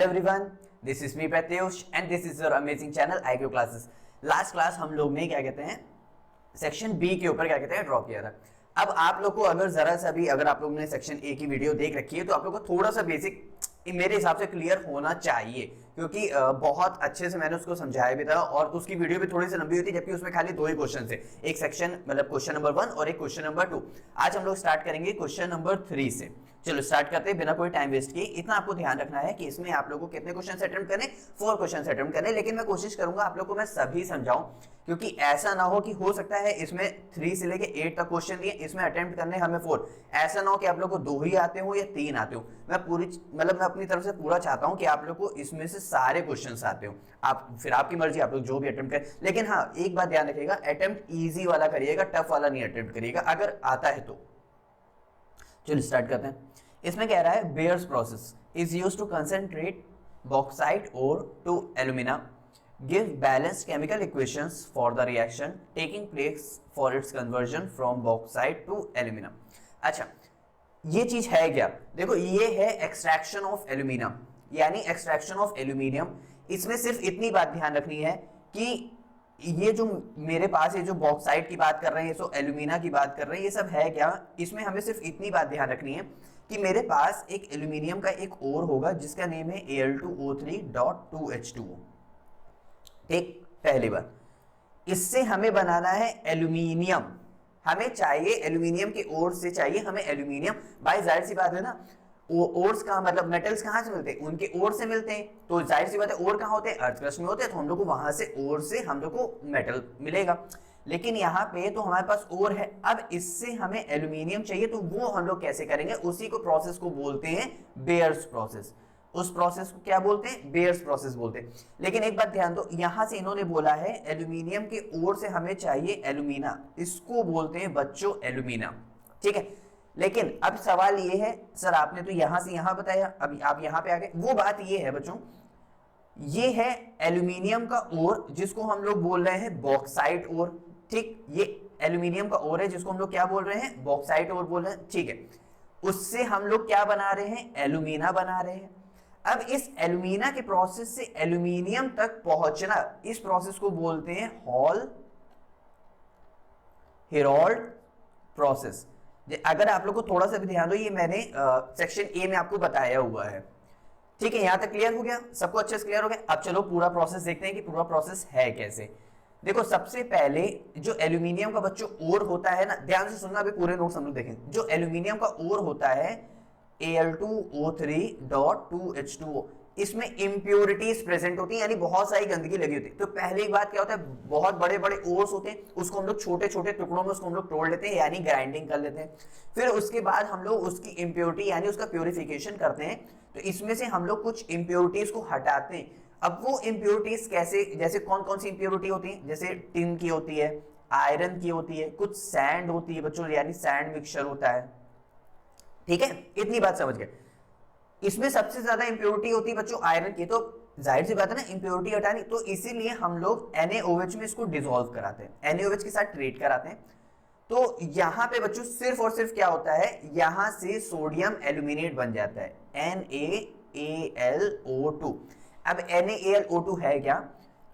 everyone, this is me Pratyush and this is your amazing channel IQ Classes। Last class हम लोग ने क्या कहते हैं सेक्शन बी के ऊपर क्या कहते हैं ड्रॉ किया था। अब आप लोग को अगर जरा सा भी अगर आप लोगों ने सेक्शन ए की वीडियो देख रखी है तो आप लोग को थोड़ा सा बेसिक मेरे हिसाब से क्लियर होना चाहिए, क्योंकि बहुत अच्छे से मैंने उसको समझाया भी था और उसकी वीडियो भी थोड़ी सी लंबी होती है, जबकि उसमें खाली दो ही क्वेश्चन थे, एक सेक्शन मतलब क्वेश्चन नंबर 1 और एक क्वेश्चन नंबर 2। आज हम लोग स्टार्ट करेंगे क्वेश्चन नंबर 3 से। चलो स्टार्ट करते हैं बिना कोई टाइम वेस्ट किए। इतना आपको ध्यान रखना है कि इसमें आप लोगों को कितने क्वेश्चन अटेम्प्ट करने, 4 क्वेश्चन अटेम्प्ट करने, लेकिन मैं कोशिश करूंगा आप लोग को मैं सभी समझाऊं, क्योंकि ऐसा ना हो कि हो सकता है इसमें 3 से लेके 8 तक क्वेश्चन दिए, इसमें अटेम्प्ट करने हमें 4, ऐसा ना हो कि आप लोग को 2 ही आते हो या 3 आते हो। मैं पूरी मतलब मैं अपनी तरफ से पूरा चाहता हूं कि आप लोग को इसमें से सारे क्वेश्चंस आते हो। आप फिर आपकी मर्जी, आप लोग जो भी अटेम्प्ट करें, लेकिन हाँ एक बात ध्यान रखिएगा, अटेम्प्ट इजी वाला करिएगा, टफ वाला नहीं अटेम्प्ट करिएगा अगर आता है तो। चलिए स्टार्ट करते हैं। इसमें कह रहा है Bayer's process is used to concentrate bauxite ore to alumina, give balanced chemical equations for the reaction taking place for its conversion from bauxite to alumina. अच्छा ये चीज है क्या? देखो ये है एक्सट्रैक्शन ऑफ एल्यूमिनियम, यानी एक्सट्रैक्शन ऑफ एल्यूमिनियम। इसमें सिर्फ इतनी बात ध्यान रखनी है कि ये जो मेरे पास ये जो बॉक्साइट की बात कर रहे हैं, सो एल्यूमिना की बात कर रहे हैं, ये सब है क्या? इसमें हमें सिर्फ इतनी बात ध्यान रखनी है कि मेरे पास एक एल्यूमिनियम का एक और होगा जिसका नेम है Al2O3.2H2O। ठीक, पहली बार इससे हमें बनाना है एल्यूमिनियम, हमें चाहिए एल्यूमिनियम की ओर से चाहिए हमें एल्यूमिनियम। भाई जाहिर सी बात है ना, ओर्स का मतलब मेटल्स कहां से मिलते हैं? उनके ओर से मिलते हैं, तो जाहिर सी बात है ओर कहां होते हैं? अर्थ क्रस्ट में होते हैं, तो हम लोग को वहां से ओर से हम लोग को मेटल मिलेगा। लेकिन यहाँ पे तो हमारे पास ओर है, अब इससे हमें एल्यूमिनियम चाहिए, तो वो हम लोग कैसे करेंगे? उसी को प्रोसेस को बोलते हैं बेयर्स प्रोसेस। उस प्रोसेस को क्या बोलते हैं? बेयर्स प्रोसेस बोलते हैं। लेकिन एक बात ध्यान दो, यहां से इन्होंने बोला है एल्यूमिनियम के ओर से हमें चाहिए एल्यूमिना, इसको बोलते हैं बच्चों एल्यूमिना। ठीक है, लेकिन अब सवाल ये है सर आपने तो यहां से यहां बताया, अभी आप यहां पे आ गए। वो बात ये है बच्चों, ये है एल्यूमिनियम का ओर जिसको हम लोग बोल रहे हैं बॉक्साइट ओर। ठीक, ये एल्यूमिनियम का ओर है जिसको हम लोग क्या बोल रहे हैं? बॉक्साइट ओर बोल रहे हैं। ठीक है, उससे हम लोग क्या बना रहे हैं? एल्यूमिना बना रहे हैं। अब इस एल्यूमिना के प्रोसेस से एल्यूमिनियम तक पहुंचना, इस प्रोसेस को बोलते हैं हॉल हेरोल्ड प्रोसेस। अगर आप लोग को थोड़ा सा भी ध्यान दो, ये मैंने सेक्शन ए में आपको बताया हुआ है। ठीक है, यहां तक क्लियर हो गया? सबको अच्छे से क्लियर हो गया? अब चलो पूरा प्रोसेस देखते हैं कि पूरा प्रोसेस है कैसे। देखो सबसे पहले जो एल्यूमिनियम का बच्चों ओर होता है ना, ध्यान से सुनना, अभी पूरे नोट्स हम लोग देखें। जो एल्यूमिनियम का ओर होता है Al2O3.2H2O, इसमें इंप्योरिटीज प्रेजेंट होती हैं, यानी बहुत सारी गंदगी लगी होती है। तो पहली बात क्या होता है, बहुत बड़े बड़े ओर्स होते हैं, उसको हम लोग छोटे छोटे टुकड़ों में उसको हम लोग तोड़ लेते हैं, यानी ग्राइंडिंग कर लेते हैं। फिर उसके बाद हम लोग उसकी इंप्योरिटी यानी उसका प्योरिफिकेशन करते हैं। तो इसमें से हम लोग कुछ इंप्योरिटीज को हटाते हैं। अब वो इंप्योरिटीज कैसे, जैसे कौन कौन सी इंप्योरिटी होती है? जैसे टिन की होती है, आयरन की होती है, कुछ सैंड होती है बच्चों, यानी सैंड मिक्सचर होता है। ठीक है, इतनी बात समझ गए। इसमें सबसे ज्यादा इंप्योरिटी होती है बच्चों आयरन की, तो जाहिर सी बात है ना इंप्योरिटी हटानी, तो इसीलिए हम लोग NaOH में इसको डिसॉल्व कराते हैं, NaOH के साथ ट्रीट कराते हैं। तो यहां पे बच्चों सिर्फ और सिर्फ क्या होता है, यहां से सोडियम एल्यूमिनेट बन जाता है NaAlO2। अब NaAlO2 है क्या?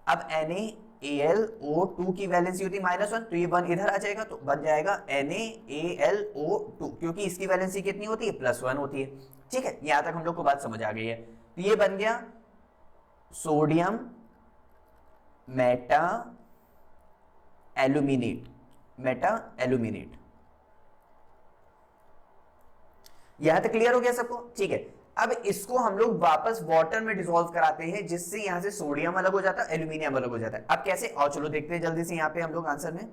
अब NaAlO2 की वैलेंसी होती है -1, तो ये 1 इधर आ जाएगा, तो बन जाएगा NaAlO2, क्योंकि इसकी वैलेंसी कितनी होती है? +1 होती है। ठीक है, यहां तक हम लोग को बात समझ आ गई है। तो ये बन गया sodium Meta aluminate, Meta aluminate. यहां तक क्लियर हो गया सबको? ठीक है, अब इसको हम लोग वापस वाटर में डिसॉल्व कराते हैं, जिससे यहां से सोडियम अलग हो जाता है, एल्यूमिनियम अलग हो जाता है। अब कैसे? और चलो देखते हैं जल्दी से यहां पे हम लोग आंसर में।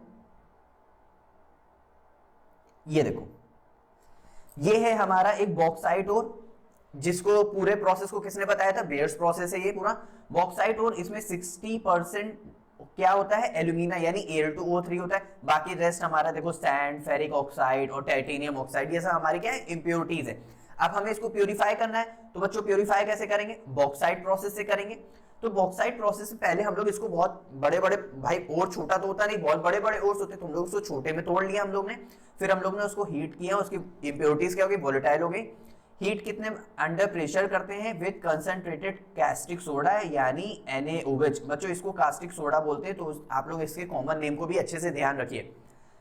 ये देखो, ये है हमारा एक बॉक्साइट ओर, जिसको पूरे प्रोसेस को किसने बताया था? बेयर्स प्रोसेस है ये पूरा बॉक्साइट ओर। इसमें 60% क्या होता है? एल्यूमिना, यानी Al2O3 होता है। बाकी रेस्ट हमारा देखो सैंड, फेरिक ऑक्साइड और टाइटेनियम ऑक्साइड, ये सब हमारे क्या है? इंप्योरिटीज है। अब हमें इसको प्यूरिफाई करना है, तो बच्चों प्यूरिफाई कैसे करेंगे? बॉक्साइट प्रोसेस से करेंगे। तो बॉक्साइट प्रोसेस से पहले हम लोग इसको बहुत बड़े बड़े, भाई और छोटा तो होता नहीं, बहुत बड़े बड़े ओर्स होते, तो हम लोग उसको छोटे में तोड़ लिया हम लोग ने। फिर हम लोग ने उसको हीट किया, उसकी इंप्योरिटीज क्या हो गई? वोलेटाइल हो गई। हीट कितने अंडर प्रेशर करते हैं विद कंसंट्रेटेड कास्टिक सोडा यानी NaOH। बच्चों इसको कास्टिक सोडा बोलते हैं, तो आप लोग इसके कॉमन नेम को भी अच्छे से ध्यान रखिए।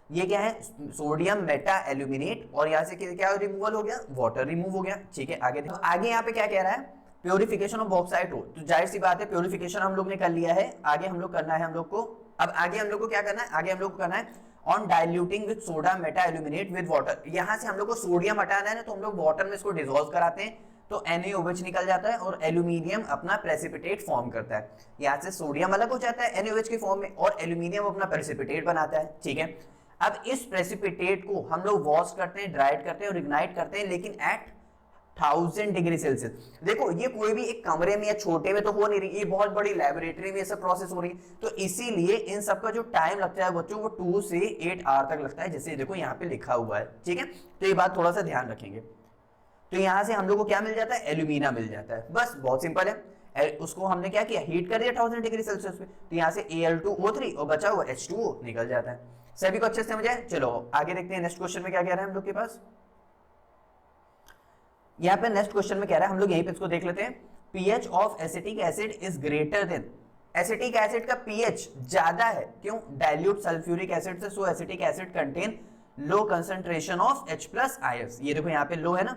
ये क्या है, सोडियम मेटा एल्यूमिनेट, और यहाँ से क्या रिमूवल हो गया, वाटर रिमूव हो गया। ठीक है, आगे देखो, आगे यहाँ पे क्या कह रहा है, प्योरिफिकेशन ऑफ बॉक्साइट हो, तो जाहिर सी बात है प्योरिफिकेशन हम लोग ने कर लिया है। आगे हम लोग करना है हम लोग को, अब आगे हम लोग को क्या करना है, आगे हम लोग को करना है on diluting with soda Meta aluminate with water. यहाँ से हम लोग को सोडियम हटाना है ना, तो हम लोग वाटर में इसको डिसॉल्व कराते हैं, तो NaOH निकल जाता है और एल्यूमिनियम अपना प्रेसिपिटेट फॉर्म करता है। यहाँ से सोडियम अलग हो जाता है NaOH के फॉर्म में, और एल्यूमिनियम अपना प्रेसिपिटेट बनाता है। ठीक है, अब इस प्रेसिपिटेट को हम लोग वॉश करते हैं, ड्राइड करते हैं और इग्नाइट करते हैं, लेकिन एट 1000 डिग्री सेल्सियस। देखो ये कोई भी एक कमरे में या छोटे में तो हो नहीं रही, ये बहुत बड़ी लैबोरेटरी में ये सब प्रोसेस हो रही है, तो इसीलिए इन सब का जो टाइम लगता है बच्चों वो 2 से 8 आवर तक लगता है, जैसे देखो यहाँ पे लिखा हुआ है। ठीक है, तो ये बात थोड़ा सा ध्यान रखेंगे। तो यहाँ से हम लोग को क्या मिल जाता है, एल्यूमिना मिल जाता है, बस बहुत सिंपल है। उसको हमने क्या किया, हीट कर दिया 1000 डिग्री सेल्सियस पे, तो यहाँ से Al2O3 और बचा हुआ H2O निकल जाता है। सभी को अच्छे से समझ आए? चलो आगे देखते हैं नेक्स्ट क्वेश्चन में क्या कह रहा है हम लोग के पास। यहाँ पे नेक्स्ट क्वेश्चन में कह रहा है, हम लोग यहीं पे इसको देख लेते हैं, pH of acetic acid is greater than, acetic acid का पीएच ज्यादा है, क्यों, डाइल्यूट सल्फ्यूरिक एसिड से, so acetic acid contain low concentration of H+IOs। ये देखो यहाँ पे लो है ना,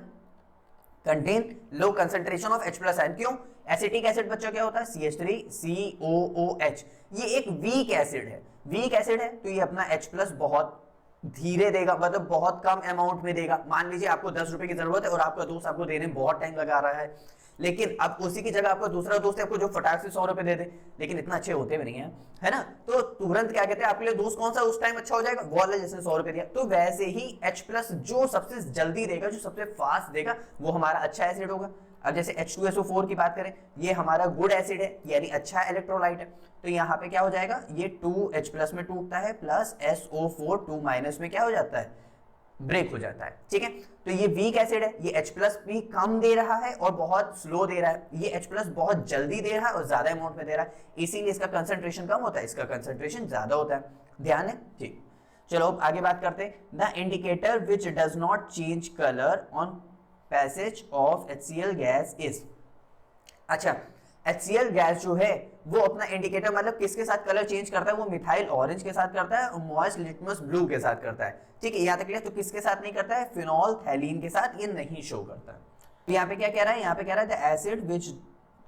contain low concentration of H+ ion, क्यों, एसिटिक एसिड बच्चा क्या होता है, CH3COOH, ये एक वीक एसिड है, वीक एसिड है, तो ये अपना H+ बहुत धीरे देगा, मतलब बहुत कम अमाउंट में देगा। मान लीजिए आपको 10 रुपए की जरूरत है और आपका दोस्त आपको देने में बहुत टाइम लगा रहा है, लेकिन अब उसी की जगह आपका दूसरा दोस्त है आपको जो फटाक से 100 रुपए दे दे, लेकिन इतना अच्छे होते भी नहीं है ना, तो तुरंत क्या कहते हैं आपके लिए दोस्त कौन सा उस टाइम अच्छा हो जाएगा, वो वाला जिसने 100 रुपए दिया। तो वैसे ही H+ जो सबसे जल्दी देगा, जो सबसे फास्ट देगा, वो हमारा अच्छा एसिड होगा। अब जैसे H2SO4 की बात करें, ये हमारा गुड एसिड है, यानी अच्छा इलेक्ट्रोलाइट है, तो यहाँ पे क्या हो जाएगा, ये 2H+ में टूटता है, प्लस SO4 2- में क्या हो जाता है, ब्रेक हो जाता है। ठीक है, तो ये वीक एसिड है, ये H+ भी कम दे रहा है और बहुत स्लो दे रहा है, ये H+ बहुत जल्दी दे रहा है और ज्यादा अमाउंट में दे रहा है, इसीलिए इसका कंसंट्रेशन कम होता है, इसका कंसंट्रेशन ज्यादा होता है। ध्यान है? ठीक, चलो आगे बात करते हैं। The indicator which does not change colour on passage of HCl gas is, अच्छा HCl गैस जो है वो अपना इंडिकेटर मतलब किसके साथ कलर चेंज करता है, वो मिथाइल ऑरेंज के साथ करता है और मॉइस्ट लिटमस ब्लू के साथ करता है। ठीक है, यहाँ तक क्लियर। तो किसके साथ नहीं करता है, फिनॉल थैलीन के साथ ये नहीं शो करता है। तो यहाँ पे क्या कह रहा है, यहाँ पे कह रहा है the acid which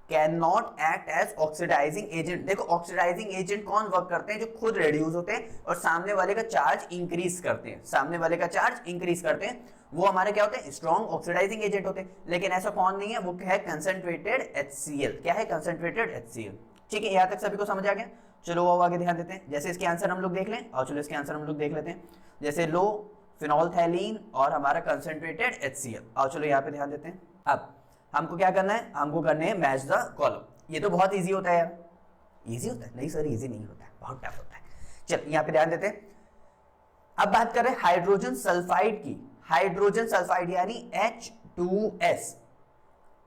can not act as oxidising agent. देखो ऑक्सीडाइजिंग एजेंट कौन वर्क करते हैं, जो खुद रेड्यूस होते हैं और सामने वाले का चार्ज इंक्रीज करते हैं, सामने वाले का चार्ज इंक्रीज करते हैं, वो हमारे क्या होते हैं, स्ट्रॉन्ग ऑक्सीडाइजिंग एजेंट होते हैं। लेकिन ऐसा कौन नहीं है, वो क्या है, कंसंट्रेटेड HCl। क्या है, कंसंट्रेटेड HCl। ठीक है, यहाँ तक सभी को समझ आ गया। चलो वो आगे ध्यान देते हैं, जैसे इसके आंसर हम लोग देख लें, और चलो इसके आंसर हम लोग देख लेते हैं, जैसे लो फिनोल्थैलीन और हमारा कंसंट्रेटेड HCl। और चलो यहाँ पे ध्यान देते हैं। अब हमको क्या करना है, हमको करने हैं मैच द कॉलम। ये तो बहुत इजी होता है यार, इजी होता है, नहीं सर इजी नहीं होता है, बहुत टफ होता है। चल यहाँ पे ध्यान देते हैं। अब बात कर रहे हैं हाइड्रोजन सल्फाइड की, हाइड्रोजन सल्फाइड यानी H2S।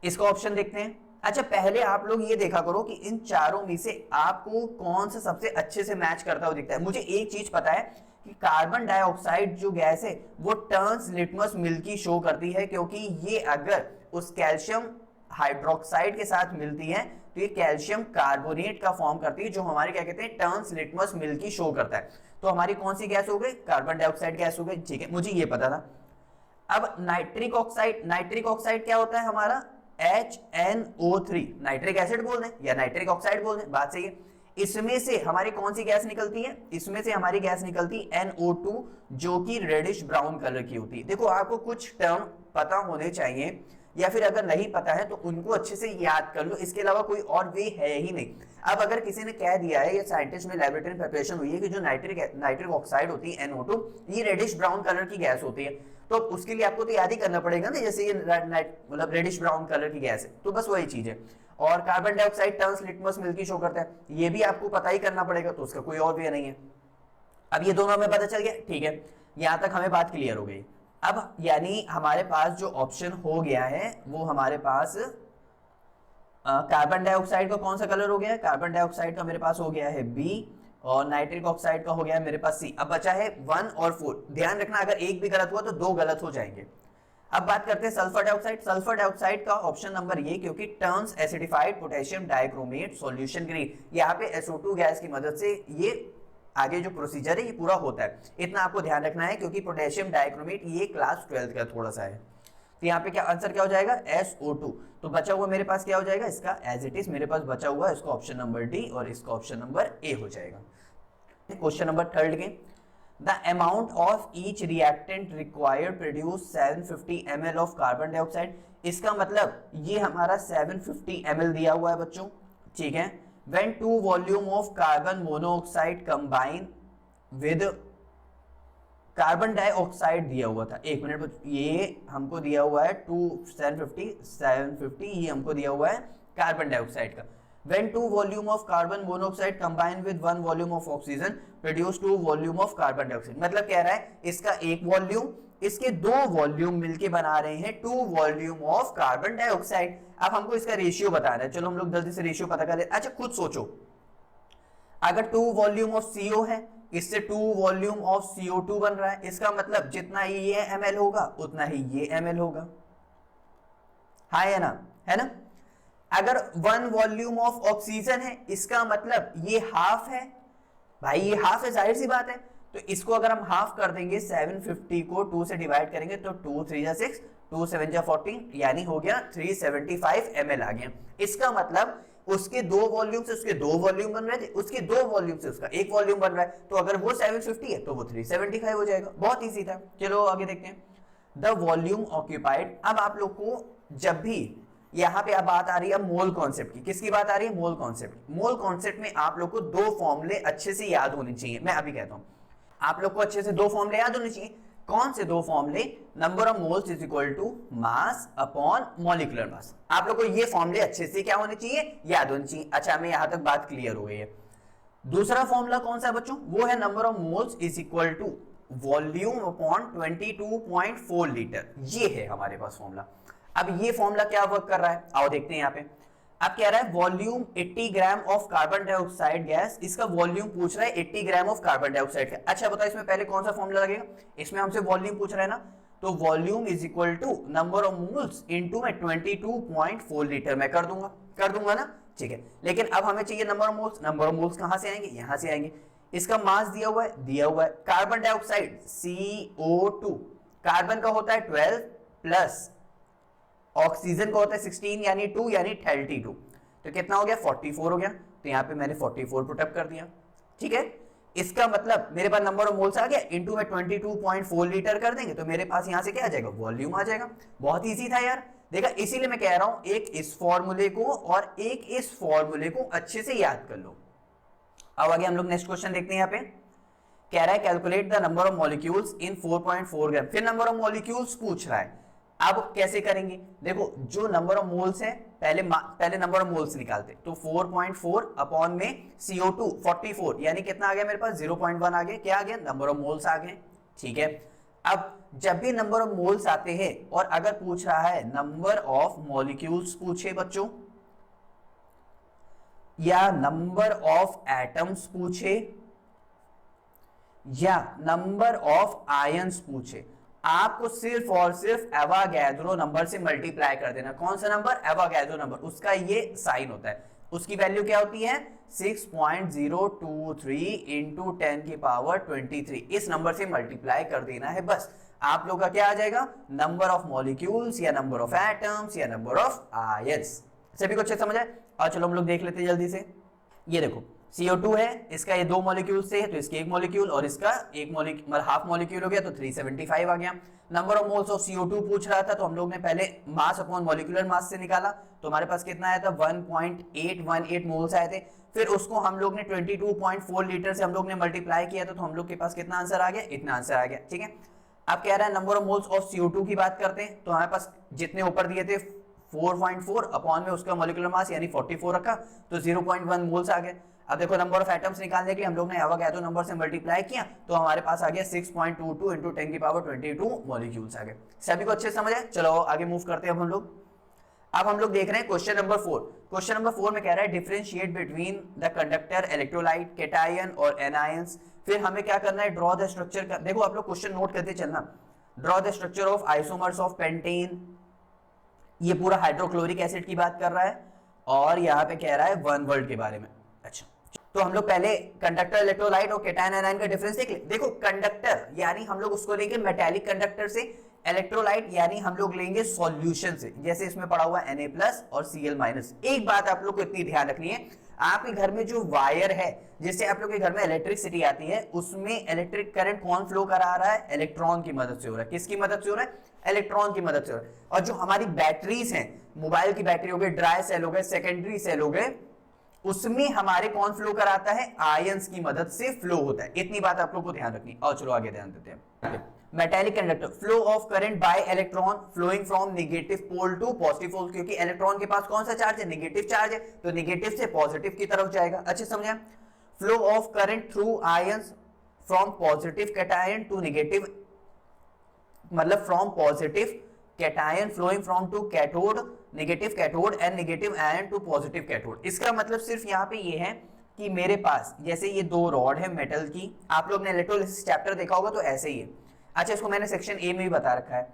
इसका ऑप्शन देखते हैं। अच्छा पहले आप लोग ये देखा करो कि इन चारों में से आपको कौन सा सबसे अच्छे से मैच करता हुआ दिखता है। मुझे एक चीज पता है कि कार्बन डाइऑक्साइड जो गैस है वो टर्न्स लिटमस मिल्की शो करती है, क्योंकि ये अगर उस कैल्शियम हाइड्रोक्साइड के साथ मिलती है तो ये कैल्शियम कार्बोनेट का फॉर्म करती है, जो हमारे क्या कहते हैं, टर्न्स लिटमस मिल्की शो करता है। तो हमारी कौन सी गैस हो गई, कार्बन डाइऑक्साइड गैस हो गई। ठीक है, मुझे ये पता था। अब नाइट्रिक ऑक्साइड, नाइट्रिक ऑक्साइड क्या होता है हमारा, HNO3, नाइट्रिक एसिड बोल दें या नाइट्रिक ऑक्साइड बोल दें, बात सही है। इसमें से हमारी कौन सी गैस निकलती है, इसमें से हमारी गैस निकलती है NO2, जो कि रेडिश ब्राउन कलर की होती है। देखो आपको कुछ टर्म पता होने चाहिए, या फिर अगर नहीं पता है तो उनको अच्छे से याद कर लो, इसके अलावा कोई और वे है ही नहीं। अब अगर किसी ने कह दिया है या साइंटिस्ट में लैबोरेटरी में प्रिपरेशन हुई है कि जो नाइट्रिक ऑक्साइड होती है NO2 ये रेडिश ब्राउन कलर की गैस होती है, तो उसके लिए आपको तो याद ही करना पड़ेगा ना, जैसे ये मतलब रेडिश ब्राउन कलर की गैस है, तो बस वही चीज है। और carbon dioxide turns litmus milky show करता है, ये भी आपको पता ही करना पड़ेगा, तो उसका कोई और वे नहीं है। अब ये दोनों हमें पता चल गया, ठीक है, यहां तक हमें बात क्लियर हो गई। अब यानी हमारे पास जो ऑप्शन हो गया है वो हमारे पास कार्बन डाइऑक्साइड का कौन सा कलर हो गया है, कार्बन डाइऑक्साइड का मेरे पास हो गया है B, और नाइट्रिक ऑक्साइड का हो गया है मेरे पास C। अब बचा है 1 और 4। ध्यान रखना अगर एक भी गलत हुआ तो 2 गलत हो जाएंगे। अब बात करते हैं सल्फर डाइऑक्साइड। सल्फर डाइऑक्साइड का ऑप्शन नंबर ये, क्योंकि turns acidified potassium dichromate solution green, यहाँ पे SO2 गैस की मदद से ये आगे जो प्रोसीजर है ये पूरा होता है। इतना आपको ध्यान रखना है, क्योंकि पोटेशियम डाइक्रोमेट ये क्लास 12 का थोड़ा सा है। तो यहाँ पे क्या आंसर क्या हो जाएगा, SO2। तो बचा हुआ मेरे पास क्या हो जाएगा, इसका एज इट इज मेरे पास बचा हुआ है, इसका ऑप्शन नंबर डी और इसका ऑप्शन नंबर ए हो जाएगा। क्वेश्चन नंबर 3 के, the amount of each reactant required produce 750 ml of carbon dioxide. इसका मतलब ये हमारा 750 ml दिया हुआ है बच्चों, ठीक है। When 2 volume of carbon monoxide combine with carbon dioxide दिया हुआ था। एक मिनट बच्चों, ये हमको दिया हुआ है 750 ये हमको दिया हुआ है कार्बन डाइऑक्साइड का। When 2 volume of carbon monoxide combine with 1 volume of oxygen produce 2 volume of carbon dioxide। मतलब कह रहा है इसका एक वॉल्यूम, इसके 2 वॉल्यूम मिलके बना रहे हैं 2 वॉल्यूम ऑफ कार्बन डाइऑक्साइड। अब हमको इसका रेशियो बताना है, चलो हम लोग जल्दी से रेशियो पता कर लेते। अच्छा खुद सोचो, अगर 2 वॉल्यूम ऑफ CO है, इससे 2 वॉल्यूम ऑफ CO2 बन रहा है, इसका मतलब जितना ही ये ml होगा उतना ही ये ml होगा, हाँ है ना, है ना। अगर 1 वॉल्यूम ऑफ ऑक्सीजन है, इसका मतलब ये हाफ है, भाई ये हाफ है, जाहिर सी बात है। तो इसको अगर हम हाफ कर देंगे, 750 को 2 से डिवाइड करेंगे तो 2 3 जा 6, 2 7 जा 14, यानी हो गया 375 ml आ गया। इसका मतलब उसके 2 वॉल्यूम से उसके 2 वॉल्यूम बन रहे थे, उसके 2 वॉल्यूम से उसका एक वॉल्यूम बन रहा है। तो अगर वो 750 है तो वो 375 हो जाएगा। बहुत ईजी था। चलो आगे देखते हैं, द वॉल्यूम ऑक्यूपाइड। अब आप लोग को जब भी यहाँ पे अब बात आ रही है मोल कॉन्सेप्ट की, किसकी बात आ रही है, मोल कॉन्सेप्ट। मोल कॉन्सेप्ट में आप लोग को 2 फॉर्मूले अच्छे से याद होने चाहिए। मैं अभी कहता हूं आप लोग को अच्छे से 2 फॉर्मूले याद होने चाहिए। कौन से 2 फॉर्मूले, number of moles is equal to mass upon molecular mass. आप लोग को ये फॉर्मूले अच्छे से क्या होने चाहिए, याद होने चाहिए। अच्छा हमें यहां तक बात क्लियर हो गई है। दूसरा फॉर्मूला कौन सा है बच्चों, वो है number of moles is equal to volume upon 22.4 litre. ये है हमारे पास फॉर्मूला। अब ये फॉर्मूला क्या वर्क कर रहा है, आओ देखते हैं यहाँ पे। अब कह रहा है volume 80 gram of carbon dioxide gas, इसका वॉल्यूम पूछ रहा है 80 ग्राम ऑफ कार्बन डाइऑक्साइड का। अच्छा बताओ इसमें पहले कौन सा फॉर्मूला लगेगा, इसमें हमसे वॉल्यूम पूछ रहा है ना, तो volume is equal to number of moles into मैं 22.4 लीटर में कर दूंगा ना, ठीक है। लेकिन अब हमें चाहिए number of moles. Number of moles कहां से आएंगे, यहां से आएंगे। इसका मास दिया हुआ है कार्बन डाइऑक्साइड CO2, कार्बन का होता है 12 प्लस ऑक्सीजन का होता है 16 यानी 2 यानी 32। तो कितना हो गया, 44 हो गया। तो यहाँ पे मैंने 44 पुट अप कर दिया, ठीक है। इसका मतलब मेरे पास नंबर ऑफ मोल्स आ गया, इनटू में 22.4 लीटर कर देंगे तो मेरे पास यहाँ से क्या आ जाएगा, वॉल्यूम आ जाएगा। बहुत इजी था यार, देखा, इसीलिए मैं कह रहा हूं एक इस फॉर्मूले को और एक इस फॉर्मूले को अच्छे से याद कर लो। अब आगे हम लोग नेक्स्ट क्वेश्चन देखते हैं। यहाँ पे कह रहा है calculate the number of molecules in 4.4 ग्राम। फिर नंबर ऑफ मॉलिक्यूल्स पूछ रहा है। अब कैसे करेंगे, देखो जो नंबर ऑफ मोल्स है पहले नंबर ऑफ मोल्स निकालते, तो 4.4 अपॉन में CO2 44 यानी कितना आ गया मेरे पास, 0.1 आ गया। क्या आ गया, नंबर ऑफ मोल्स आ गए, ठीक है। अब जब भी नंबर ऑफ मोल्स आते हैं और अगर पूछ रहा है नंबर ऑफ मॉलिक्यूल्स पूछे बच्चों, या नंबर ऑफ एटम्स पूछे, या नंबर ऑफ आयंस पूछे, आपको सिर्फ और सिर्फ एवोगैड्रो नंबर से मल्टीप्लाई कर देना। कौन सा नंबर, एवोगैड्रो नंबर, उसका ये साइन होता है। उसकी वैल्यू क्या होती है, 6.023 इंटू 10 की पावर 23। इस नंबर से मल्टीप्लाई कर देना है, बस आप लोग का क्या आ जाएगा, नंबर ऑफ मॉलिक्यूल्स या नंबर ऑफ एटम्स या नंबर ऑफ आयंस। सभी को अच्छे समझ आए। और चलो हम लोग देख लेते हैं जल्दी से। ये देखो CO2 है, इसका ये 2 मॉलिक्यूल से है तो इसके 1 मॉलिक्यूल और इसका 1 मॉलिक्यूल हाफ मॉलिक्यूल हो गया तो 375 आ गया। Number of moles of CO2 पूछ रहा था तो हम लोग ने पहले मास अपॉन मॉलिक्यूलर मास से निकाला, तो हमारे पास कितना आया था, 1.818 मोल्स आए थे। फिर उसको हम लोग ने 22.4 लीटर से हम लोग ने मल्टीप्लाई किया तो हम लोग के पास कितना आंसर आ गया, इतना आंसर आ गया, ठीक है। अब कह रहा है number of moles of CO2 की बात करते हैं, तो हमारे पास जितने ऊपर दिए थे 4.4 अपॉन में उसका मॉलिक्यूलर मास यानी 44 रखा तो 0.1 मोल्स आ गए। अब देखो नंबर ऑफ एटम्स निकालने के लिए हम लोग ने एवोगैड्रो नंबर से मल्टीप्लाई किया तो हमारे पास आ गया 6.22 इंटू 10 की पावर 22 मॉलिक्यूल्स आ गए। सभी को अच्छे समझ आए। चलो आगे मूव करते हैं हम लोग। अब हम लोग देख रहे हैं क्वेश्चन नंबर 4। क्वेश्चन नंबर 4 में कह रहा है differentiate between the conductor electrolyte cation और एनायंस। फिर हमें क्या करना है, ड्रॉ द स्ट्रक्चर का। देखो आप लोग क्वेश्चन नोट करते चलना, draw the structure of isomers of pentane, ये पूरा हाइड्रोक्लोरिक एसिड की बात कर रहा है और यहाँ पे कह रहा है वन वर्ल्ड के बारे में। अच्छा, तो हम लोग पहले कंडक्टर इलेक्ट्रोलाइट और कैटायन आयन का डिफरेंस देख ले। देखो कंडक्टर यानी हम लोग उसको लेंगे मेटेलिक कंडक्टर से, इलेक्ट्रोलाइट यानी हम लोग लेंगे सॉल्यूशन से, जैसे इसमें पड़ा हुआ Na+ और Cl-। एक बात आप लोग को इतनी ध्यान रखनी है, आपके घर में जो वायर है जिससे आप लोग के घर में इलेक्ट्रिसिटी आती है, उसमें इलेक्ट्रिक करंट कौन फ्लो करा रहा है? इलेक्ट्रॉन की मदद से हो रहा है। किसकी मदद से हो रहा है? इलेक्ट्रॉन की मदद से हो रहा है। और जो हमारी बैटरीज हैं, मोबाइल की बैटरी हो गई, ड्राई सेल हो गए, सेकेंडरी सेल हो गए, उसमें हमारे कौन फ्लो कराता है? आयंस की मदद से फ्लो होता है। इतनी बात आप लोग को ध्यान रखनी। और चलो आगे ध्यान देते हैं। Metallic conductor, flow of current by electron flowing from negative pole to positive pole, क्योंकि इलेक्ट्रॉन के पास कौन सा चार्ज है? नेगेटिव चार्ज है, तो नेगेटिव से पॉजिटिव की तरफ जाएगा। अच्छे समझे? Flow of current through ions from positive cation to negative, मतलब from positive cation flowing from to cathode, negative cathode and negative ion to positive cathode. इसका मतलब सिर्फ यहाँ पे ये है कि मेरे पास जैसे ये दो रॉड है मेटल की, आप लोग ने इलेक्ट्रोलिसिस चैप्टर देखा होगा तो ऐसे ही है। अच्छा, इसको मैंने सेक्शन ए में भी बता रखा है।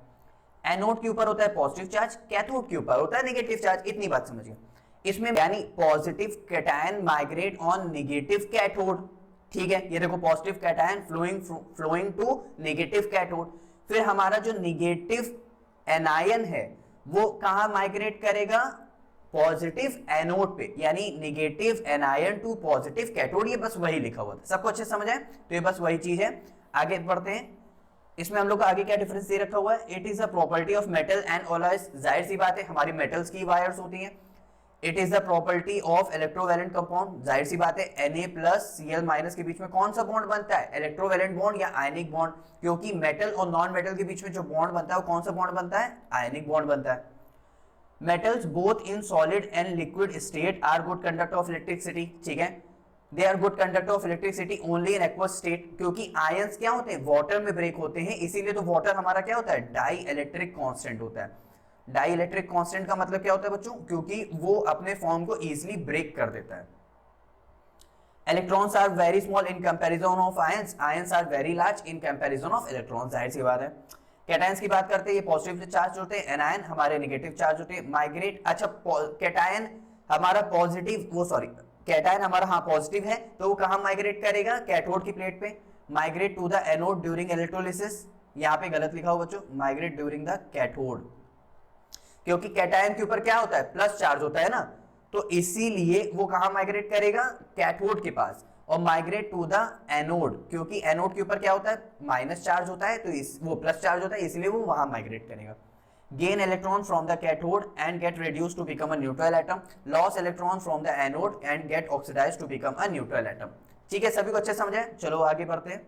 एनोड के ऊपर होता है पॉजिटिव चार्ज, कैथोड के ऊपर होता है नेगेटिव चार्ज। इतनी बात समझिए। इसमें यानी positive cation migrate on negative cathode, ठीक है। ये देखो positive cation flowing to negative cathode. फिर हमारा जो नेगेटिव एनायन है वो कहां माइग्रेट करेगा? पॉजिटिव एनोड पे, यानी negative anion to positive cathode. ये बस वही लिखा हुआ था, सबको अच्छे समझ आए? तो ये बस वही चीज है। आगे बढ़ते हैं। इसमें हम लोग का आगे क्या डिफरेंस दे रखा हुआ है? It is a property of metal and alloys. जाहिर सी बात है हमारी मेटल्स की वायर्स होती हैं। It is the property of electrovalent compound. जाहिर सी बात है Na+ Cl- के बीच में कौन सा बॉन्ड बनता है? इलेक्ट्रोवैलेंट बॉन्ड या आयनिक बॉन्ड, क्योंकि मेटल और नॉन मेटल के बीच में जो बॉन्ड बनता है वो कौन सा बॉन्ड बनता है? आयनिक बॉन्ड बनता है। Metals both in solid and liquid state are good conductor of electricity, ठीक है। They are good conductor of electricity only in aqueous state, क्योंकि आयंस क्या होते हैं? वाटर में ब्रेक होते हैं, इसीलिए तो वाटर हमारा क्या होता है? डाई इलेक्ट्रिक कांस्टेंट होता है। डाई इलेक्ट्रिक कांस्टेंट का मतलब क्या होता है बच्चों? क्योंकि वो अपने फॉर्म को इजीली ब्रेक कर देता है। Electrons are very small in comparison of ions, ions are very large in comparison of electrons. जाहिर सी बात है। कैटायंस की बात करते हैं, ये पॉजिटिव चार्ज होते हैं, एनायन हमारे नेगेटिव चार्ज होते हैं। माइग्रेट, अच्छा कैटायन हमारा पॉजिटिव, वो सॉरी कैटायन हमारा हाँ पॉजिटिव है, तो वो कहां माइग्रेट करेगा? कैथोड की प्लेट पे। Migrate to the anode during electrolysis, यहाँ पे गलत लिखा हो बच्चों, माइग्रेट ड्यूरिंग द कैथोड, क्योंकि कैटायन के ऊपर क्या होता है? प्लस चार्ज होता है ना, तो इसीलिए वो कहां माइग्रेट करेगा? कैथोड के पास। और माइग्रेट टू द एनोड, क्योंकि एनोड के ऊपर क्या होता है? माइनस चार्ज होता है, तो वो प्लस चार्ज होता है, इसलिए वो वहां माइग्रेट करेगा। gain electron from the cathode and get reduced to become a neutral atom, loss electron from the anode and get oxidized to become a neutral atom। ठीक है, सभी को अच्छे समझ आए? चलो आगे बढ़ते हैं।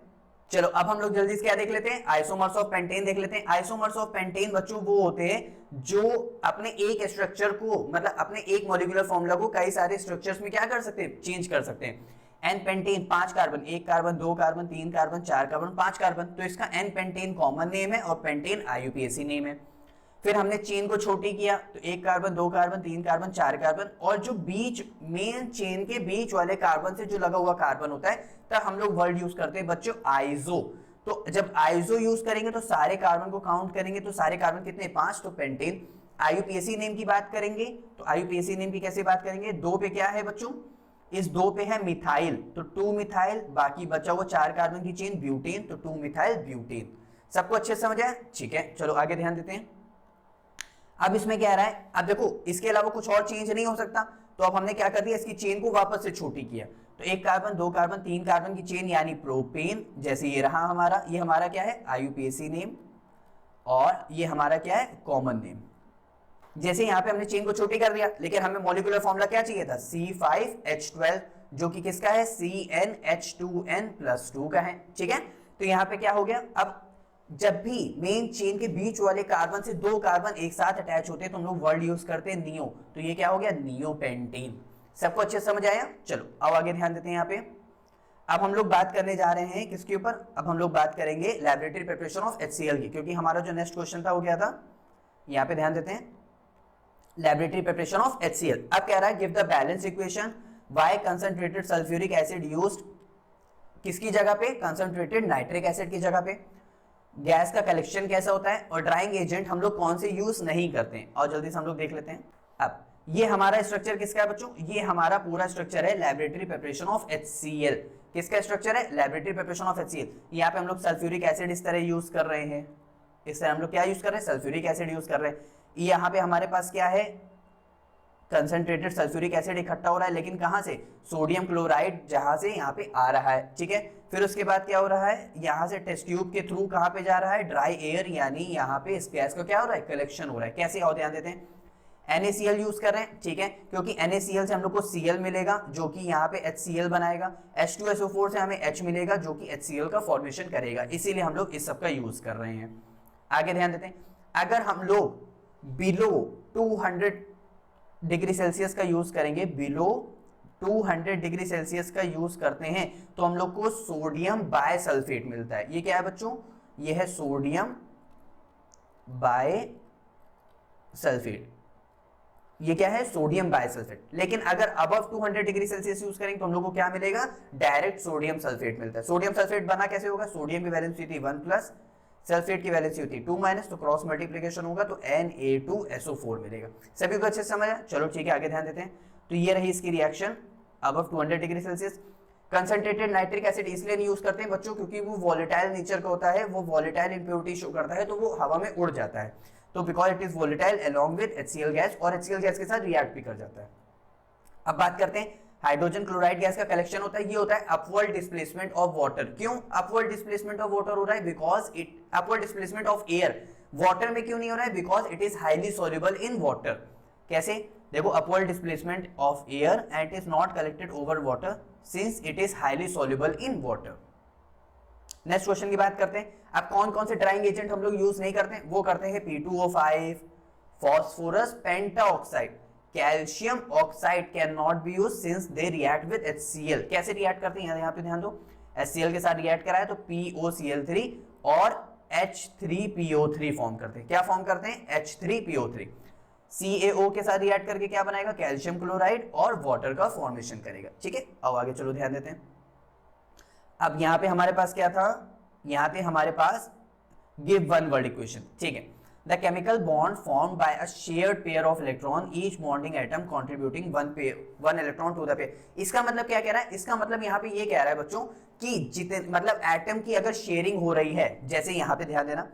चलो अब हम लोग जल्दी से क्या देख लेते हैं? आइसोमर्स ऑफ पेंटेन देख लेते हैं। आइसोमर्स ऑफ पेंटेन बच्चों वो होते हैं जो अपने एक स्ट्रक्चर को, मतलब अपने एक मॉलिक्यूलर फॉर्मूला को कई सारे स्ट्रक्चर्स में क्या कर सकते हैं? चेंज कर सकते हैं। N pentane 5 carbon, 1 carbon, 2 carbon, 3 carbon, 4 carbon, 5 carbon, तो इसका एन पेंटेन कॉमन नेम है और पेंटेन IUPAC नेम है। फिर हमने चेन को छोटी किया तो 1 कार्बन, 2 कार्बन, 3 कार्बन, 4 कार्बन, और जो बीच मेन चेन के बीच वाले कार्बन से जो लगा हुआ कार्बन होता है, तब हम लोग वर्ड यूज करते हैं बच्चों आइसो। तो जब आइसो यूज करेंगे तो सारे कार्बन को काउंट करेंगे, तो सारे कार्बन कितने? 5, तो पेंटेन। IUPAC नेम की बात करेंगे तो IUPAC नेम की कैसे बात करेंगे? 2 पे क्या है बच्चों? इस 2 पे है मिथाइल, तो 2 मिथाइल, बाकी बचा हुआ 4 कार्बन की चेन ब्यूटेन, तो 2 मिथाइल ब्यूटेन। सबको अच्छे से समझ आया? ठीक है, चलो आगे ध्यान देते हैं। अब इसमें क्या रहा है? अब देखो इसके अलावा कुछ और चेंज नहीं हो सकता, तो अब हमने क्या कर दिया? इसकी चेन को वापस से छोटी किया, तो 1 कार्बन, 2 कार्बन, 3 कार्बन की चेन यानी प्रोपेन, जैसे ये रहा हमारा, ये हमारा क्या है? IUPAC नेम, और ये हमारा क्या है? Common name. जैसे यहाँ पे हमने चेन को छोटी कर दिया, लेकिन हमें मॉलिक्यूलर फॉर्मूला क्या चाहिए था? C5H12, जो कि किसका है? CnH2n+2 का है। ठीक है, तो यहाँ पे क्या हो गया? अब जब भी मेन चेन के बीच वाले कार्बन से 2 कार्बन एक साथ अटैच होते हैं तो हम लोग वर्ड यूज करते हैं नियो, तो ये क्या हो गया? नियोपेंटेन। सबको अच्छे समझ आया? चलो अब आगे ध्यान देते हैं। यहाँ पे अब हम लोग बात करने जा रहे हैं किसके ऊपर? अब हम लोग बात करेंगे लैबोरेटरी प्रिपरेशन ऑफ HCl की, क्योंकि हमारा जो नेक्स्ट क्वेश्चन था वो क्या था? यहाँ पे ध्यान देते हैं, लैबोरेटरी प्रिपरेशन ऑफ HCl। अब कह रहा है give the balance equation why concentrated sulphuric acid used किसकी जगह पे? कंसंट्रेटेड नाइट्रिक एसिड की जगह पे। गैस का कलेक्शन कैसा होता है, और ड्राइंग एजेंट हम लोग कौन से यूज नहीं करते हैं, और जल्दी से हम लोग देख लेते हैं। अब ये हमारा स्ट्रक्चर किसका है बच्चों, ये हमारा पूरा स्ट्रक्चर है लैबोरेटरी प्रिपरेशन ऑफ HCl। किसका स्ट्रक्चर है, लैबोरेटरी प्रिपरेशन ऑफ HCl। यहाँ पे हम लोग सल्फ्यूरिक एसिड इस तरह यूज कर रहे हैं, इस तरह हम लोग क्या यूज कर रहे हैं, सल्फ्यूरिक एसिड यूज कर रहे हैं। यहाँ पे हमारे पास क्या है, कंसंट्रेटेड सल्फ्यूरिक एसिड इकट्ठा हो रहा है, लेकिन कहाँ से, सोडियम क्लोराइड जहां से यहाँ पे आ रहा है, ठीक है। फिर उसके बाद क्या हो रहा है, यहाँ से टेस्ट ट्यूब के थ्रू कहाँ पे जा रहा है, ड्राई एयर, यानी यहाँ पे इस गैस का क्या हो रहा है, कलेक्शन हो रहा है। कैसे आओ ध्यान देते हैं, NaCl यूज कर रहे हैं, ठीक है, क्योंकि NaCl से हम लोग को Cl मिलेगा जो कि यहाँ पे HCl बनाएगा, H2SO4 से हमें H मिलेगा जो कि HCl का फॉर्मेशन करेगा, इसीलिए हम लोग इस सब का यूज कर रहे हैं। आगे ध्यान देते हैं, अगर हम लोग बिलो 200 डिग्री सेल्सियस का यूज करेंगे, बिलो 200 डिग्री सेल्सियस का यूज करते हैं, तो हम लोग को सोडियम बायसल्फेट मिलता है। ये क्या है बच्चों, ये है सोडियम बायसल्फेट, ये क्या है, सोडियम बायसल्फेट। लेकिन अगर अबव 200 डिग्री सेल्सियस यूज करेंगे तो हम लोग को क्या मिलेगा, डायरेक्ट सोडियम सल्फेट मिलता है। सोडियम सल्फेट बना कैसे होगा, सोडियम की वैलेंसी थी 1+, सल्फेट की वैलेंसी होती है 2-, तो क्रॉस मल्टीप्लिकेशन होगा तो Na2SO4 मिलेगा। सभी को अच्छे से समझ आया, चलो ठीक है आगे ध्यान देते हैं। तो ये रही इसकी reaction above 200 degree Celsius. Concentrated nitric acid इसलिए नहीं यूज करते हैं बच्चों क्योंकि वो वॉलेटाइल नेचर का होता है, वो वॉलेटाइल इंप्योरिटी शो करता है, तो वो हवा में उड़ जाता है, तो because it is volatile along with HCl gas, और HCl गैस के साथ रिएक्ट भी कर जाता है। अब बात करते हैं हाइड्रोजन क्लोराइड गैस का कलेक्शन होता है, ये होता है अपवर्ड डिस्प्लेसमेंट ऑफ वाटर। क्यों अपवर्ड डिस्प्लेसमेंट ऑफ वाटर हो रहा है, because it upward displacement of air, water में क्यों नहीं हो रहा है, because it is highly soluble in water. कैसे, देखो upward displacement of air and it is not collected over water since it is highly soluble in water. Next question की बात करते हैं। अब कौन कौन से ड्राइंग एजेंट हम लोग यूज नहीं करते, वो करते हैं P2O5, phosphorus pentoxide, calcium oxide can not be use since they react with HCl। कैसे रिएक्ट करते हैं, यहाँ पे ध्यान दो, HCl के साथ रिएक्ट करा है तो POCl3 और H3PO3 फॉर्म करते हैं। क्या फॉर्म करते हैं, H3PO3। CaO के साथ रिएक्ट करके क्या बनाएगा, कैल्शियम क्लोराइड और वाटर का फॉर्मेशन करेगा, ठीक है। अब आगे चलो ध्यान देते हैं। अब यहाँ पे हमारे पास क्या था, यहाँ पे हमारे पास गिव वन वर्ड इक्वेशन, ठीक है। The chemical bond formed by a shared pair of electron, each bonding atom contributing one electron to the pair। इसका मतलब क्या कह रहा है, इसका मतलब यहाँ पे ये कह रहा है बच्चों कि जितने मतलब एटम की अगर शेयरिंग हो रही है, जैसे यहाँ पे ध्यान देना,